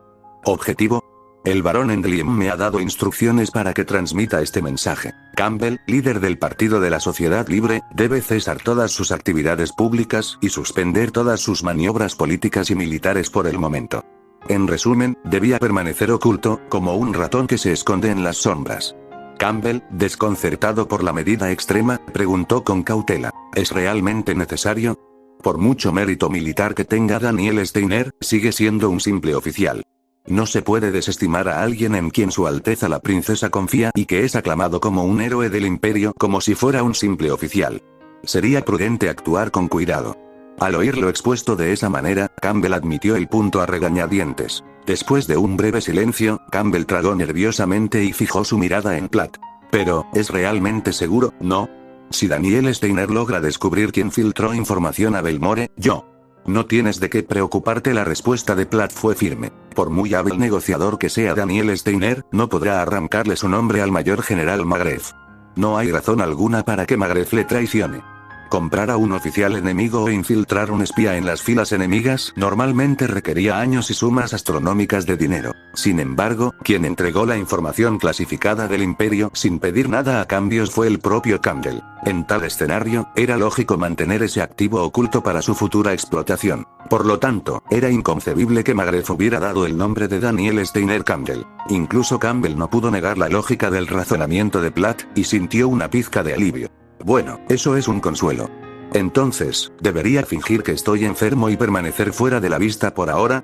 ¿Objetivo? El barón Enliem me ha dado instrucciones para que transmita este mensaje. Campbell, líder del Partido de la Sociedad Libre, debe cesar todas sus actividades públicas y suspender todas sus maniobras políticas y militares por el momento. En resumen, debía permanecer oculto, como un ratón que se esconde en las sombras. Campbell, desconcertado por la medida extrema, preguntó con cautela, ¿es realmente necesario? Por mucho mérito militar que tenga Daniel Steiner, sigue siendo un simple oficial. No se puede desestimar a alguien en quien Su Alteza la Princesa confía y que es aclamado como un héroe del imperio como si fuera un simple oficial. Sería prudente actuar con cuidado. Al oírlo expuesto de esa manera, Campbell admitió el punto a regañadientes. Después de un breve silencio, Campbell tragó nerviosamente y fijó su mirada en Platt. Pero, ¿es realmente seguro, no? Si Daniel Steiner logra descubrir quién filtró información a Belmore, yo. No tienes de qué preocuparte, la respuesta de Platt fue firme. Por muy hábil negociador que sea Daniel Steiner, no podrá arrancarle su nombre al mayor general Magreth. No hay razón alguna para que Magreth le traicione. Comprar a un oficial enemigo o infiltrar un espía en las filas enemigas normalmente requería años y sumas astronómicas de dinero. Sin embargo, quien entregó la información clasificada del imperio sin pedir nada a cambios fue el propio Campbell. En tal escenario, era lógico mantener ese activo oculto para su futura explotación. Por lo tanto, era inconcebible que Magreth hubiera dado el nombre de Daniel Steiner Campbell. Incluso Campbell no pudo negar la lógica del razonamiento de Platt, y sintió una pizca de alivio. Bueno, eso es un consuelo. Entonces, ¿debería fingir que estoy enfermo y permanecer fuera de la vista por ahora?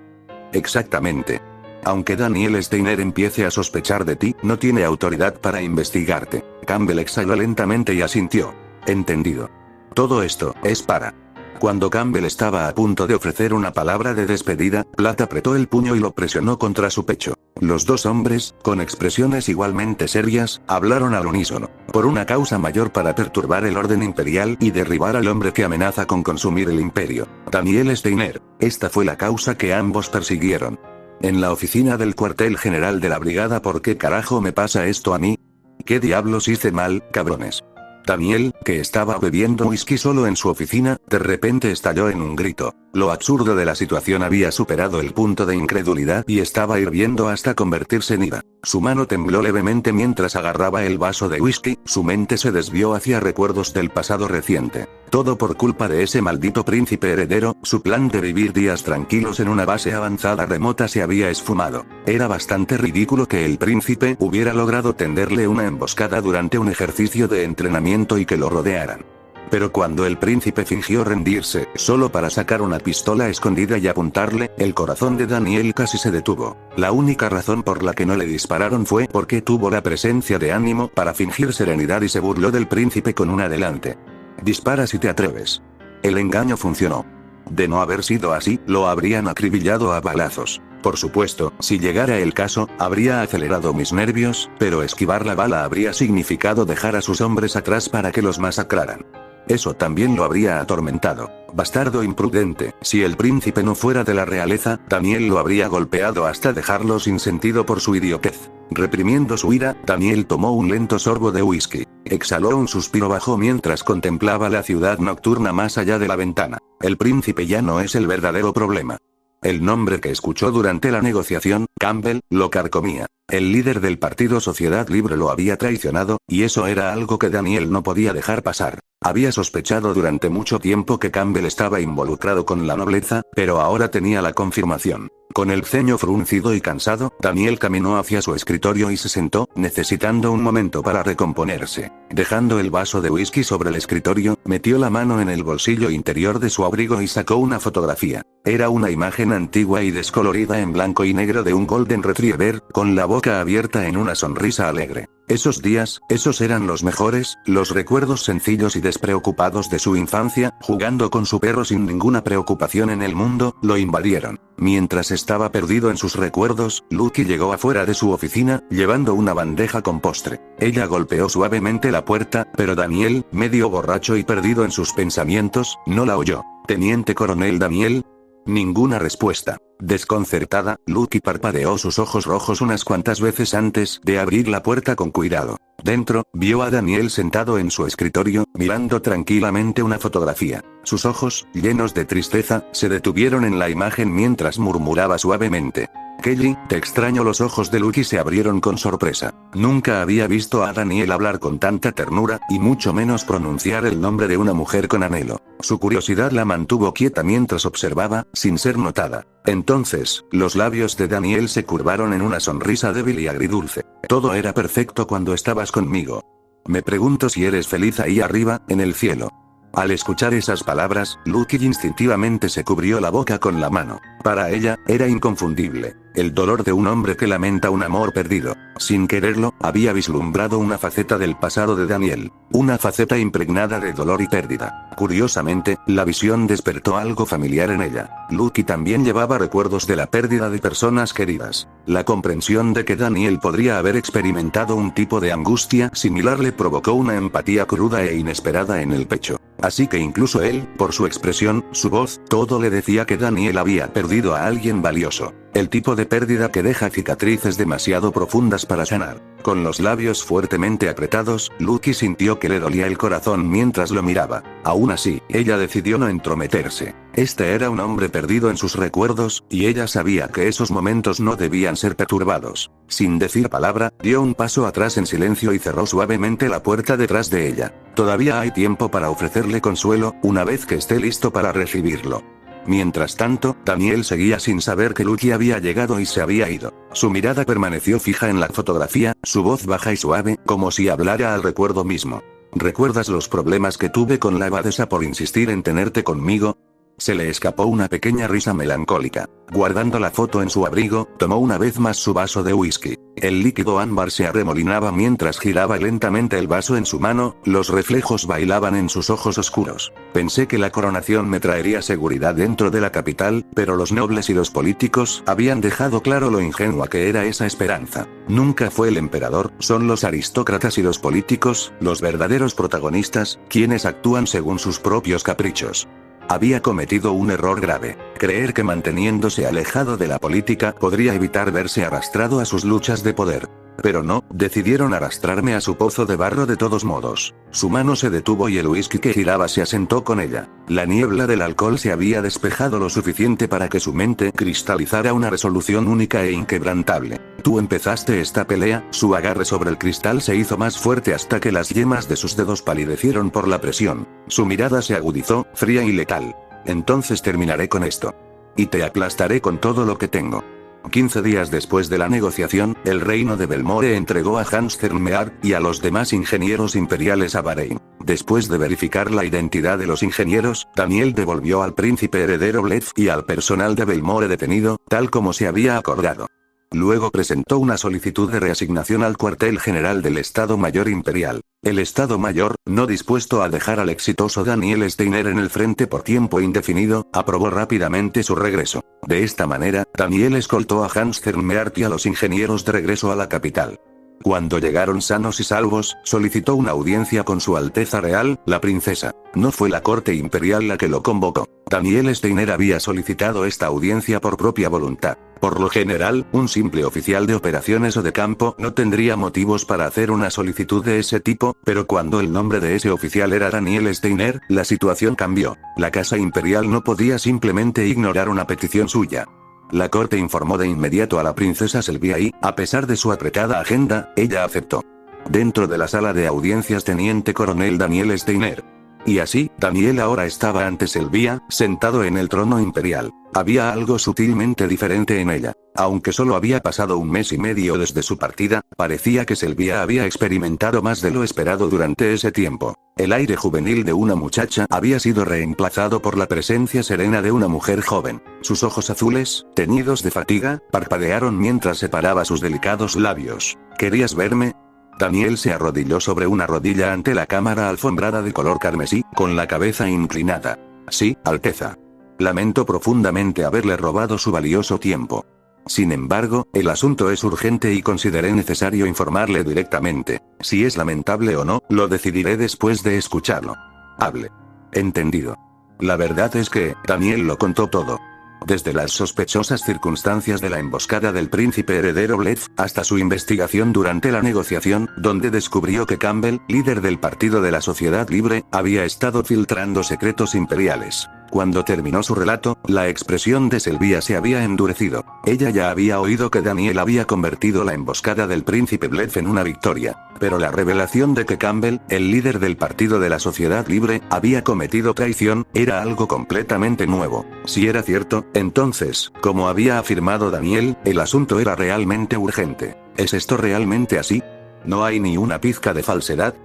Exactamente. Aunque Daniel Steiner empiece a sospechar de ti, no tiene autoridad para investigarte. Campbell exhaló lentamente y asintió. Entendido. Todo esto es para... Cuando Campbell estaba a punto de ofrecer una palabra de despedida, Platt apretó el puño y lo presionó contra su pecho. Los dos hombres, con expresiones igualmente serias, hablaron al unísono. Por una causa mayor para perturbar el orden imperial y derribar al hombre que amenaza con consumir el imperio. Daniel Steiner. Esta fue la causa que ambos persiguieron. En la oficina del cuartel general de la brigada. ¿Por qué carajo me pasa esto a mí? ¿Qué diablos hice mal, cabrones? Daniel, que estaba bebiendo whisky solo en su oficina, de repente estalló en un grito. Lo absurdo de la situación había superado el punto de incredulidad y estaba hirviendo hasta convertirse en ira. Su mano tembló levemente mientras agarraba el vaso de whisky, su mente se desvió hacia recuerdos del pasado reciente. Todo por culpa de ese maldito príncipe heredero, su plan de vivir días tranquilos en una base avanzada remota se había esfumado. Era bastante ridículo que el príncipe hubiera logrado tenderle una emboscada durante un ejercicio de entrenamiento y que lo rodearan. Pero cuando el príncipe fingió rendirse, solo para sacar una pistola escondida y apuntarle, el corazón de Daniel casi se detuvo. La única razón por la que no le dispararon fue porque tuvo la presencia de ánimo para fingir serenidad y se burló del príncipe con un adelante. Dispara si te atreves. El engaño funcionó. De no haber sido así, lo habrían acribillado a balazos. Por supuesto, si llegara el caso, habría acelerado mis nervios, pero esquivar la bala habría significado dejar a sus hombres atrás para que los masacraran. Eso también lo habría atormentado. Bastardo imprudente, si el príncipe no fuera de la realeza, Daniel lo habría golpeado hasta dejarlo sin sentido por su idiotez. Reprimiendo su ira, Daniel tomó un lento sorbo de whisky. Exhaló un suspiro bajo mientras contemplaba la ciudad nocturna más allá de la ventana. El príncipe ya no es el verdadero problema. El nombre que escuchó durante la negociación, Campbell, lo carcomía. El líder del Partido Sociedad Libre lo había traicionado, y eso era algo que Daniel no podía dejar pasar. Había sospechado durante mucho tiempo que Campbell estaba involucrado con la nobleza, pero ahora tenía la confirmación. Con el ceño fruncido y cansado, Daniel caminó hacia su escritorio y se sentó, necesitando un momento para recomponerse. Dejando el vaso de whisky sobre el escritorio, metió la mano en el bolsillo interior de su abrigo y sacó una fotografía. Era una imagen antigua y descolorida en blanco y negro de un Golden Retriever, con la boca abierta en una sonrisa alegre. Esos días, esos eran los mejores, los recuerdos sencillos y despreocupados de su infancia, jugando con su perro sin ninguna preocupación en el mundo, lo invadieron. Mientras estaba perdido en sus recuerdos, Lucky llegó afuera de su oficina, llevando una bandeja con postre. Ella golpeó suavemente la puerta, pero Daniel, medio borracho y perdido en sus pensamientos, no la oyó. «Teniente coronel Daniel». Ninguna respuesta. Desconcertada, Lucky parpadeó sus ojos rojos unas cuantas veces antes de abrir la puerta con cuidado. Dentro, vio a Daniel sentado en su escritorio, mirando tranquilamente una fotografía. Sus ojos, llenos de tristeza, se detuvieron en la imagen mientras murmuraba suavemente. «Kelly, te extraño». Los ojos de Lucky se abrieron con sorpresa. Nunca había visto a Daniel hablar con tanta ternura, y mucho menos pronunciar el nombre de una mujer con anhelo. Su curiosidad la mantuvo quieta mientras observaba, sin ser notada. Entonces, los labios de Daniel se curvaron en una sonrisa débil y agridulce. Todo era perfecto cuando estabas conmigo. Me pregunto si eres feliz ahí arriba, en el cielo. Al escuchar esas palabras, Lucky instintivamente se cubrió la boca con la mano. Para ella, era inconfundible. El dolor de un hombre que lamenta un amor perdido. Sin quererlo, había vislumbrado una faceta del pasado de Daniel. Una faceta impregnada de dolor y pérdida. Curiosamente, la visión despertó algo familiar en ella. Lucky también llevaba recuerdos de la pérdida de personas queridas. La comprensión de que Daniel podría haber experimentado un tipo de angustia similar le provocó una empatía cruda e inesperada en el pecho. Así que incluso él, por su expresión, su voz, todo le decía que Daniel había perdido a alguien valioso. El tipo de pérdida que deja cicatrices demasiado profundas para sanar. Con los labios fuertemente apretados, Lucky sintió que le dolía el corazón mientras lo miraba. Aún así, ella decidió no entrometerse. Este era un hombre perdido en sus recuerdos, y ella sabía que esos momentos no debían ser perturbados. Sin decir palabra, dio un paso atrás en silencio y cerró suavemente la puerta detrás de ella. Todavía hay tiempo para ofrecerle consuelo, una vez que esté listo para recibirlo. Mientras tanto, Daniel seguía sin saber que Lucky había llegado y se había ido. Su mirada permaneció fija en la fotografía, su voz baja y suave, como si hablara al recuerdo mismo. ¿Recuerdas los problemas que tuve con la abadesa por insistir en tenerte conmigo? Se le escapó una pequeña risa melancólica. Guardando la foto en su abrigo, tomó una vez más su vaso de whisky. El líquido ámbar se arremolinaba mientras giraba lentamente el vaso en su mano, los reflejos bailaban en sus ojos oscuros. Pensé que la coronación me traería seguridad dentro de la capital, pero los nobles y los políticos habían dejado claro lo ingenua que era esa esperanza. Nunca fue el emperador, son los aristócratas y los políticos, los verdaderos protagonistas, quienes actúan según sus propios caprichos. Había cometido un error grave. Creer que manteniéndose alejado de la política podría evitar verse arrastrado a sus luchas de poder. Pero no, decidieron arrastrarme a su pozo de barro de todos modos. Su mano se detuvo y el whisky que giraba se asentó con ella. La niebla del alcohol se había despejado lo suficiente para que su mente cristalizara una resolución única e inquebrantable. Tú empezaste esta pelea, su agarre sobre el cristal se hizo más fuerte hasta que las yemas de sus dedos palidecieron por la presión. Su mirada se agudizó, fría y letal. Entonces terminaré con esto. Y te aplastaré con todo lo que tengo. 15 días después de la negociación, el reino de Belmore entregó a Hans Zermear y a los demás ingenieros imperiales a Bahrein. Después de verificar la identidad de los ingenieros, Daniel devolvió al príncipe heredero Blef y al personal de Belmore detenido, tal como se había acordado. Luego presentó una solicitud de reasignación al cuartel general del Estado Mayor Imperial. El Estado Mayor, no dispuesto a dejar al exitoso Daniel Steiner en el frente por tiempo indefinido, aprobó rápidamente su regreso. De esta manera, Daniel escoltó a Hans Zermeart y a los ingenieros de regreso a la capital. Cuando llegaron sanos y salvos, solicitó una audiencia con Su Alteza Real, la princesa. No fue la corte imperial la que lo convocó. Daniel Steiner había solicitado esta audiencia por propia voluntad. Por lo general, un simple oficial de operaciones o de campo no tendría motivos para hacer una solicitud de ese tipo, pero cuando el nombre de ese oficial era Daniel Steiner, la situación cambió. La Casa Imperial no podía simplemente ignorar una petición suya. La corte informó de inmediato a la princesa Sylvia y, a pesar de su apretada agenda, ella aceptó. Dentro de la sala de audiencias teniente coronel Daniel Steiner. Y así, Daniel ahora estaba ante Sylvia, sentado en el trono imperial. Había algo sutilmente diferente en ella. Aunque solo había pasado un mes y medio desde su partida, parecía que Sylvia había experimentado más de lo esperado durante ese tiempo. El aire juvenil de una muchacha había sido reemplazado por la presencia serena de una mujer joven. Sus ojos azules, teñidos de fatiga, parpadearon mientras separaba sus delicados labios. ¿Querías verme? Daniel se arrodilló sobre una rodilla ante la cámara alfombrada de color carmesí, con la cabeza inclinada. Sí, Alteza. Lamento profundamente haberle robado su valioso tiempo. Sin embargo, el asunto es urgente y consideré necesario informarle directamente. Si es lamentable o no, lo decidiré después de escucharlo. Hable. Entendido. La verdad es que, Daniel lo contó todo. Desde las sospechosas circunstancias de la emboscada del príncipe heredero Blef, hasta su investigación durante la negociación, donde descubrió que Campbell, líder del Partido de la Sociedad Libre, había estado filtrando secretos imperiales. Cuando terminó su relato, la expresión de Sylvia se había endurecido. Ella ya había oído que Daniel había convertido la emboscada del príncipe Bledf en una victoria. Pero la revelación de que Campbell, el líder del Partido de la Sociedad Libre, había cometido traición, era algo completamente nuevo. Si era cierto, entonces, como había afirmado Daniel, el asunto era realmente urgente. ¿Es esto realmente así? ¿No hay ni una pizca de falsedad?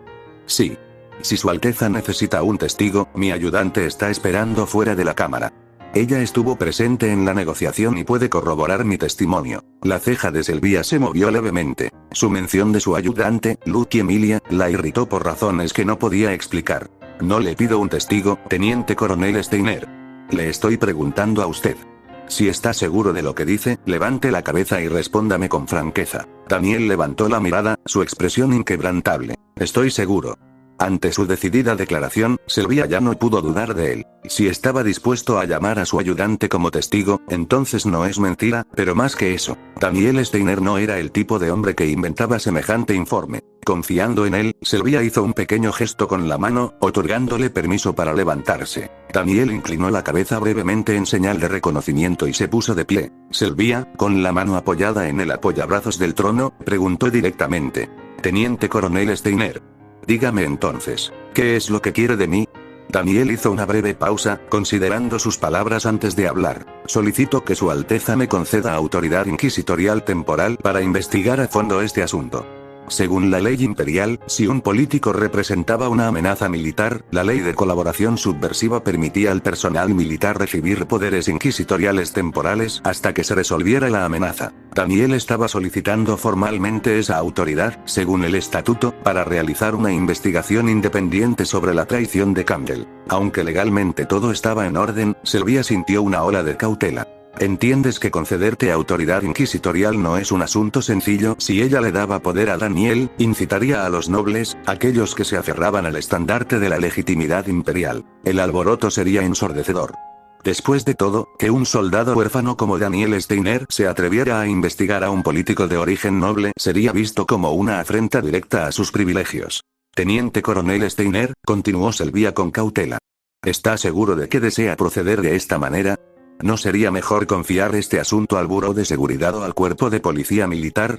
Sí. Si Su Alteza necesita un testigo, mi ayudante está esperando fuera de la cámara. Ella estuvo presente en la negociación y puede corroborar mi testimonio. La ceja de Sylvia se movió levemente. Su mención de su ayudante, Lucky Emilia, la irritó por razones que no podía explicar. No le pido un testigo, teniente coronel Steiner. Le estoy preguntando a usted. Si está seguro de lo que dice, levante la cabeza y respóndame con franqueza. Daniel levantó la mirada, su expresión inquebrantable. Estoy seguro. Ante su decidida declaración, Sylvia ya no pudo dudar de él. Si estaba dispuesto a llamar a su ayudante como testigo, entonces no es mentira, pero más que eso, Daniel Steiner no era el tipo de hombre que inventaba semejante informe. Confiando en él, Sylvia hizo un pequeño gesto con la mano, otorgándole permiso para levantarse. Daniel inclinó la cabeza brevemente en señal de reconocimiento y se puso de pie. Sylvia, con la mano apoyada en el apoyabrazos del trono, preguntó directamente. Teniente coronel Steiner. Dígame entonces, ¿qué es lo que quiere de mí? Daniel hizo una breve pausa, considerando sus palabras antes de hablar. Solicito que Su Alteza me conceda autoridad inquisitorial temporal para investigar a fondo este asunto. Según la ley imperial, si un político representaba una amenaza militar, la ley de colaboración subversiva permitía al personal militar recibir poderes inquisitoriales temporales hasta que se resolviera la amenaza. Daniel estaba solicitando formalmente esa autoridad, según el estatuto, para realizar una investigación independiente sobre la traición de Campbell. Aunque legalmente todo estaba en orden, Sylvia sintió una ola de cautela. ¿Entiendes que concederte autoridad inquisitorial no es un asunto sencillo? Si ella le daba poder a Daniel, incitaría a los nobles, aquellos que se aferraban al estandarte de la legitimidad imperial. El alboroto sería ensordecedor. Después de todo, que un soldado huérfano como Daniel Steiner se atreviera a investigar a un político de origen noble sería visto como una afrenta directa a sus privilegios. Teniente coronel Steiner, continuó Sylvia con cautela. ¿Está seguro de que desea proceder de esta manera? ¿No sería mejor confiar este asunto al Buró de Seguridad o al Cuerpo de Policía Militar?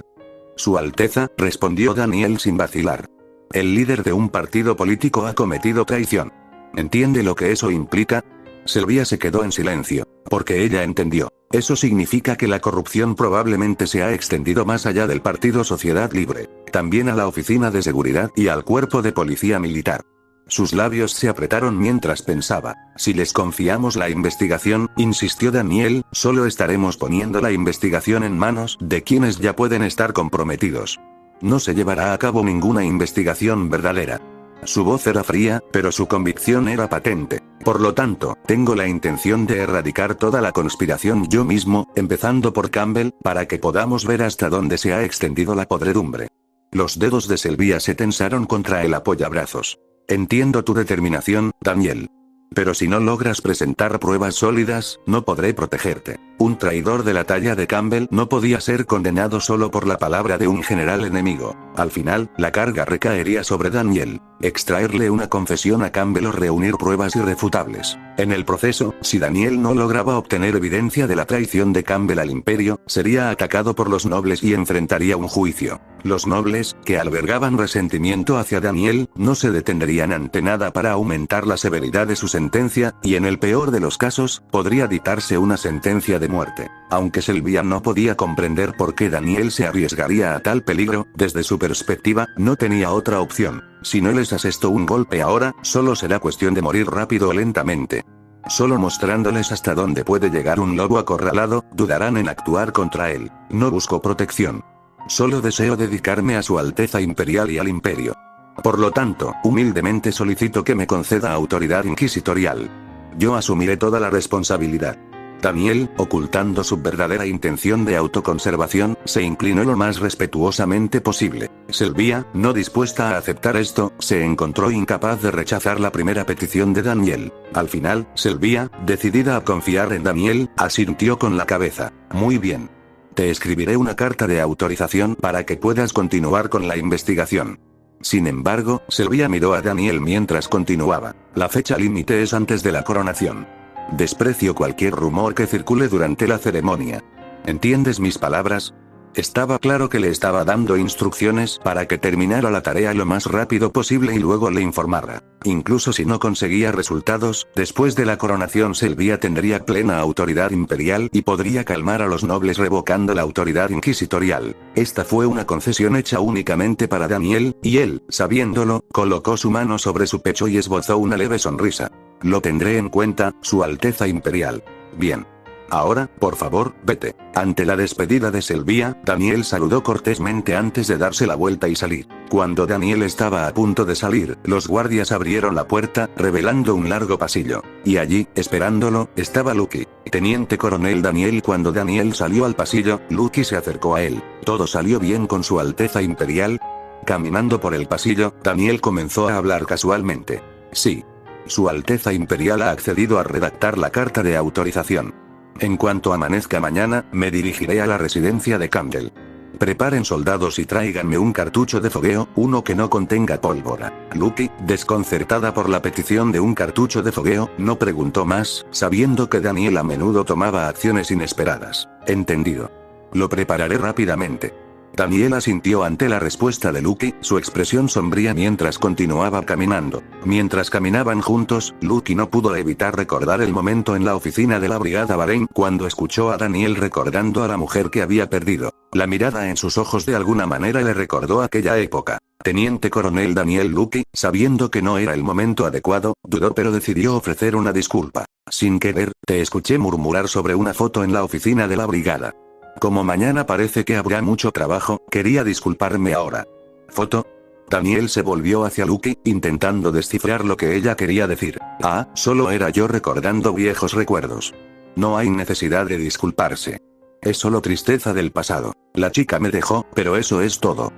Su Alteza, respondió Daniel sin vacilar. El líder de un partido político ha cometido traición. ¿Entiende lo que eso implica? Sylvia se quedó en silencio, porque ella entendió. Eso significa que la corrupción probablemente se ha extendido más allá del Partido Sociedad Libre, también a la Oficina de Seguridad y al Cuerpo de Policía Militar. Sus labios se apretaron mientras pensaba. Si les confiamos la investigación, insistió Daniel, solo estaremos poniendo la investigación en manos de quienes ya pueden estar comprometidos. No se llevará a cabo ninguna investigación verdadera. Su voz era fría, pero su convicción era patente. Por lo tanto, tengo la intención de erradicar toda la conspiración yo mismo, empezando por Campbell, para que podamos ver hasta dónde se ha extendido la podredumbre. Los dedos de Sylvia se tensaron contra el apoyabrazos. Entiendo tu determinación, Daniel. Pero si no logras presentar pruebas sólidas, no podré protegerte. Un traidor de la talla de Campbell no podía ser condenado solo por la palabra de un general enemigo. Al final, la carga recaería sobre Daniel. Extraerle una confesión a Campbell o reunir pruebas irrefutables. En el proceso, si Daniel no lograba obtener evidencia de la traición de Campbell al imperio, sería atacado por los nobles y enfrentaría un juicio. Los nobles, que albergaban resentimiento hacia Daniel, no se detendrían ante nada para aumentar la severidad de su sentencia, y en el peor de los casos, podría dictarse una sentencia de muerte. Aunque Sylvia no podía comprender por qué Daniel se arriesgaría a tal peligro, desde su perspectiva, no tenía otra opción. Si no les asestó un golpe ahora, solo será cuestión de morir rápido o lentamente. Solo mostrándoles hasta dónde puede llegar un lobo acorralado, dudarán en actuar contra él. No busco protección. Solo deseo dedicarme a Su Alteza Imperial y al Imperio. Por lo tanto, humildemente solicito que me conceda autoridad inquisitorial. Yo asumiré toda la responsabilidad. Daniel, ocultando su verdadera intención de autoconservación, se inclinó lo más respetuosamente posible. Sylvia, no dispuesta a aceptar esto, se encontró incapaz de rechazar la primera petición de Daniel. Al final, Sylvia, decidida a confiar en Daniel, asintió con la cabeza. Muy bien. Te escribiré una carta de autorización para que puedas continuar con la investigación. Sin embargo, Sylvia miró a Daniel mientras continuaba. La fecha límite es antes de la coronación. Desprecio cualquier rumor que circule durante la ceremonia. ¿Entiendes mis palabras? Estaba claro que le estaba dando instrucciones para que terminara la tarea lo más rápido posible y luego le informara. Incluso si no conseguía resultados, después de la coronación Sylvia tendría plena autoridad imperial y podría calmar a los nobles revocando la autoridad inquisitorial. Esta fue una concesión hecha únicamente para Daniel, y él, sabiéndolo, colocó su mano sobre su pecho y esbozó una leve sonrisa. Lo tendré en cuenta, Su Alteza Imperial. Bien. Ahora, por favor, vete. Ante la despedida de Sylvia, Daniel saludó cortésmente antes de darse la vuelta y salir. Cuando Daniel estaba a punto de salir, los guardias abrieron la puerta, revelando un largo pasillo. Y allí, esperándolo, estaba Lucky. Teniente Coronel Daniel. Cuando Daniel salió al pasillo, Lucky se acercó a él. ¿Todo salió bien con Su Alteza Imperial? Caminando por el pasillo, Daniel comenzó a hablar casualmente. Sí. Su Alteza Imperial ha accedido a redactar la carta de autorización. En cuanto amanezca mañana, me dirigiré a la residencia de Campbell. Preparen soldados y tráiganme un cartucho de fogueo, uno que no contenga pólvora. Lucky, desconcertada por la petición de un cartucho de fogueo, no preguntó más, sabiendo que Daniel a menudo tomaba acciones inesperadas. Entendido. Lo prepararé rápidamente. Daniel asintió ante la respuesta de Lucky, su expresión sombría mientras continuaba caminando. Mientras caminaban juntos, Lucky no pudo evitar recordar el momento en la oficina de la Brigada Bahrein cuando escuchó a Daniel recordando a la mujer que había perdido. La mirada en sus ojos de alguna manera le recordó aquella época. Teniente Coronel Daniel Lucky, sabiendo que no era el momento adecuado, dudó pero decidió ofrecer una disculpa. Sin querer, te escuché murmurar sobre una foto en la oficina de la brigada. Como mañana parece que habrá mucho trabajo, quería disculparme ahora. ¿Foto? Daniel se volvió hacia Lucky, intentando descifrar lo que ella quería decir. Ah, solo era yo recordando viejos recuerdos. No hay necesidad de disculparse. Es solo tristeza del pasado. La chica me dejó, pero eso es todo.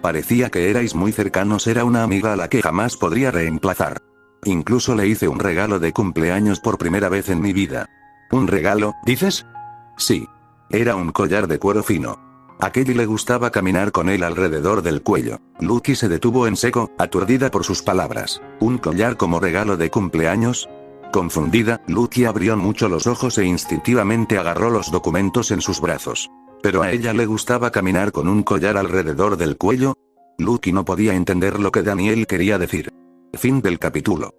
Parecía que erais muy cercanos, era una amiga a la que jamás podría reemplazar. Incluso le hice un regalo de cumpleaños por primera vez en mi vida. ¿Un regalo, dices? Sí. Era un collar de cuero fino. A Kelly le gustaba caminar con él alrededor del cuello. Lucky se detuvo en seco, aturdida por sus palabras. ¿Un collar como regalo de cumpleaños? Confundida, Lucky abrió mucho los ojos e instintivamente agarró los documentos en sus brazos. ¿Pero a ella le gustaba caminar con un collar alrededor del cuello? Lucky no podía entender lo que Daniel quería decir. Fin del capítulo.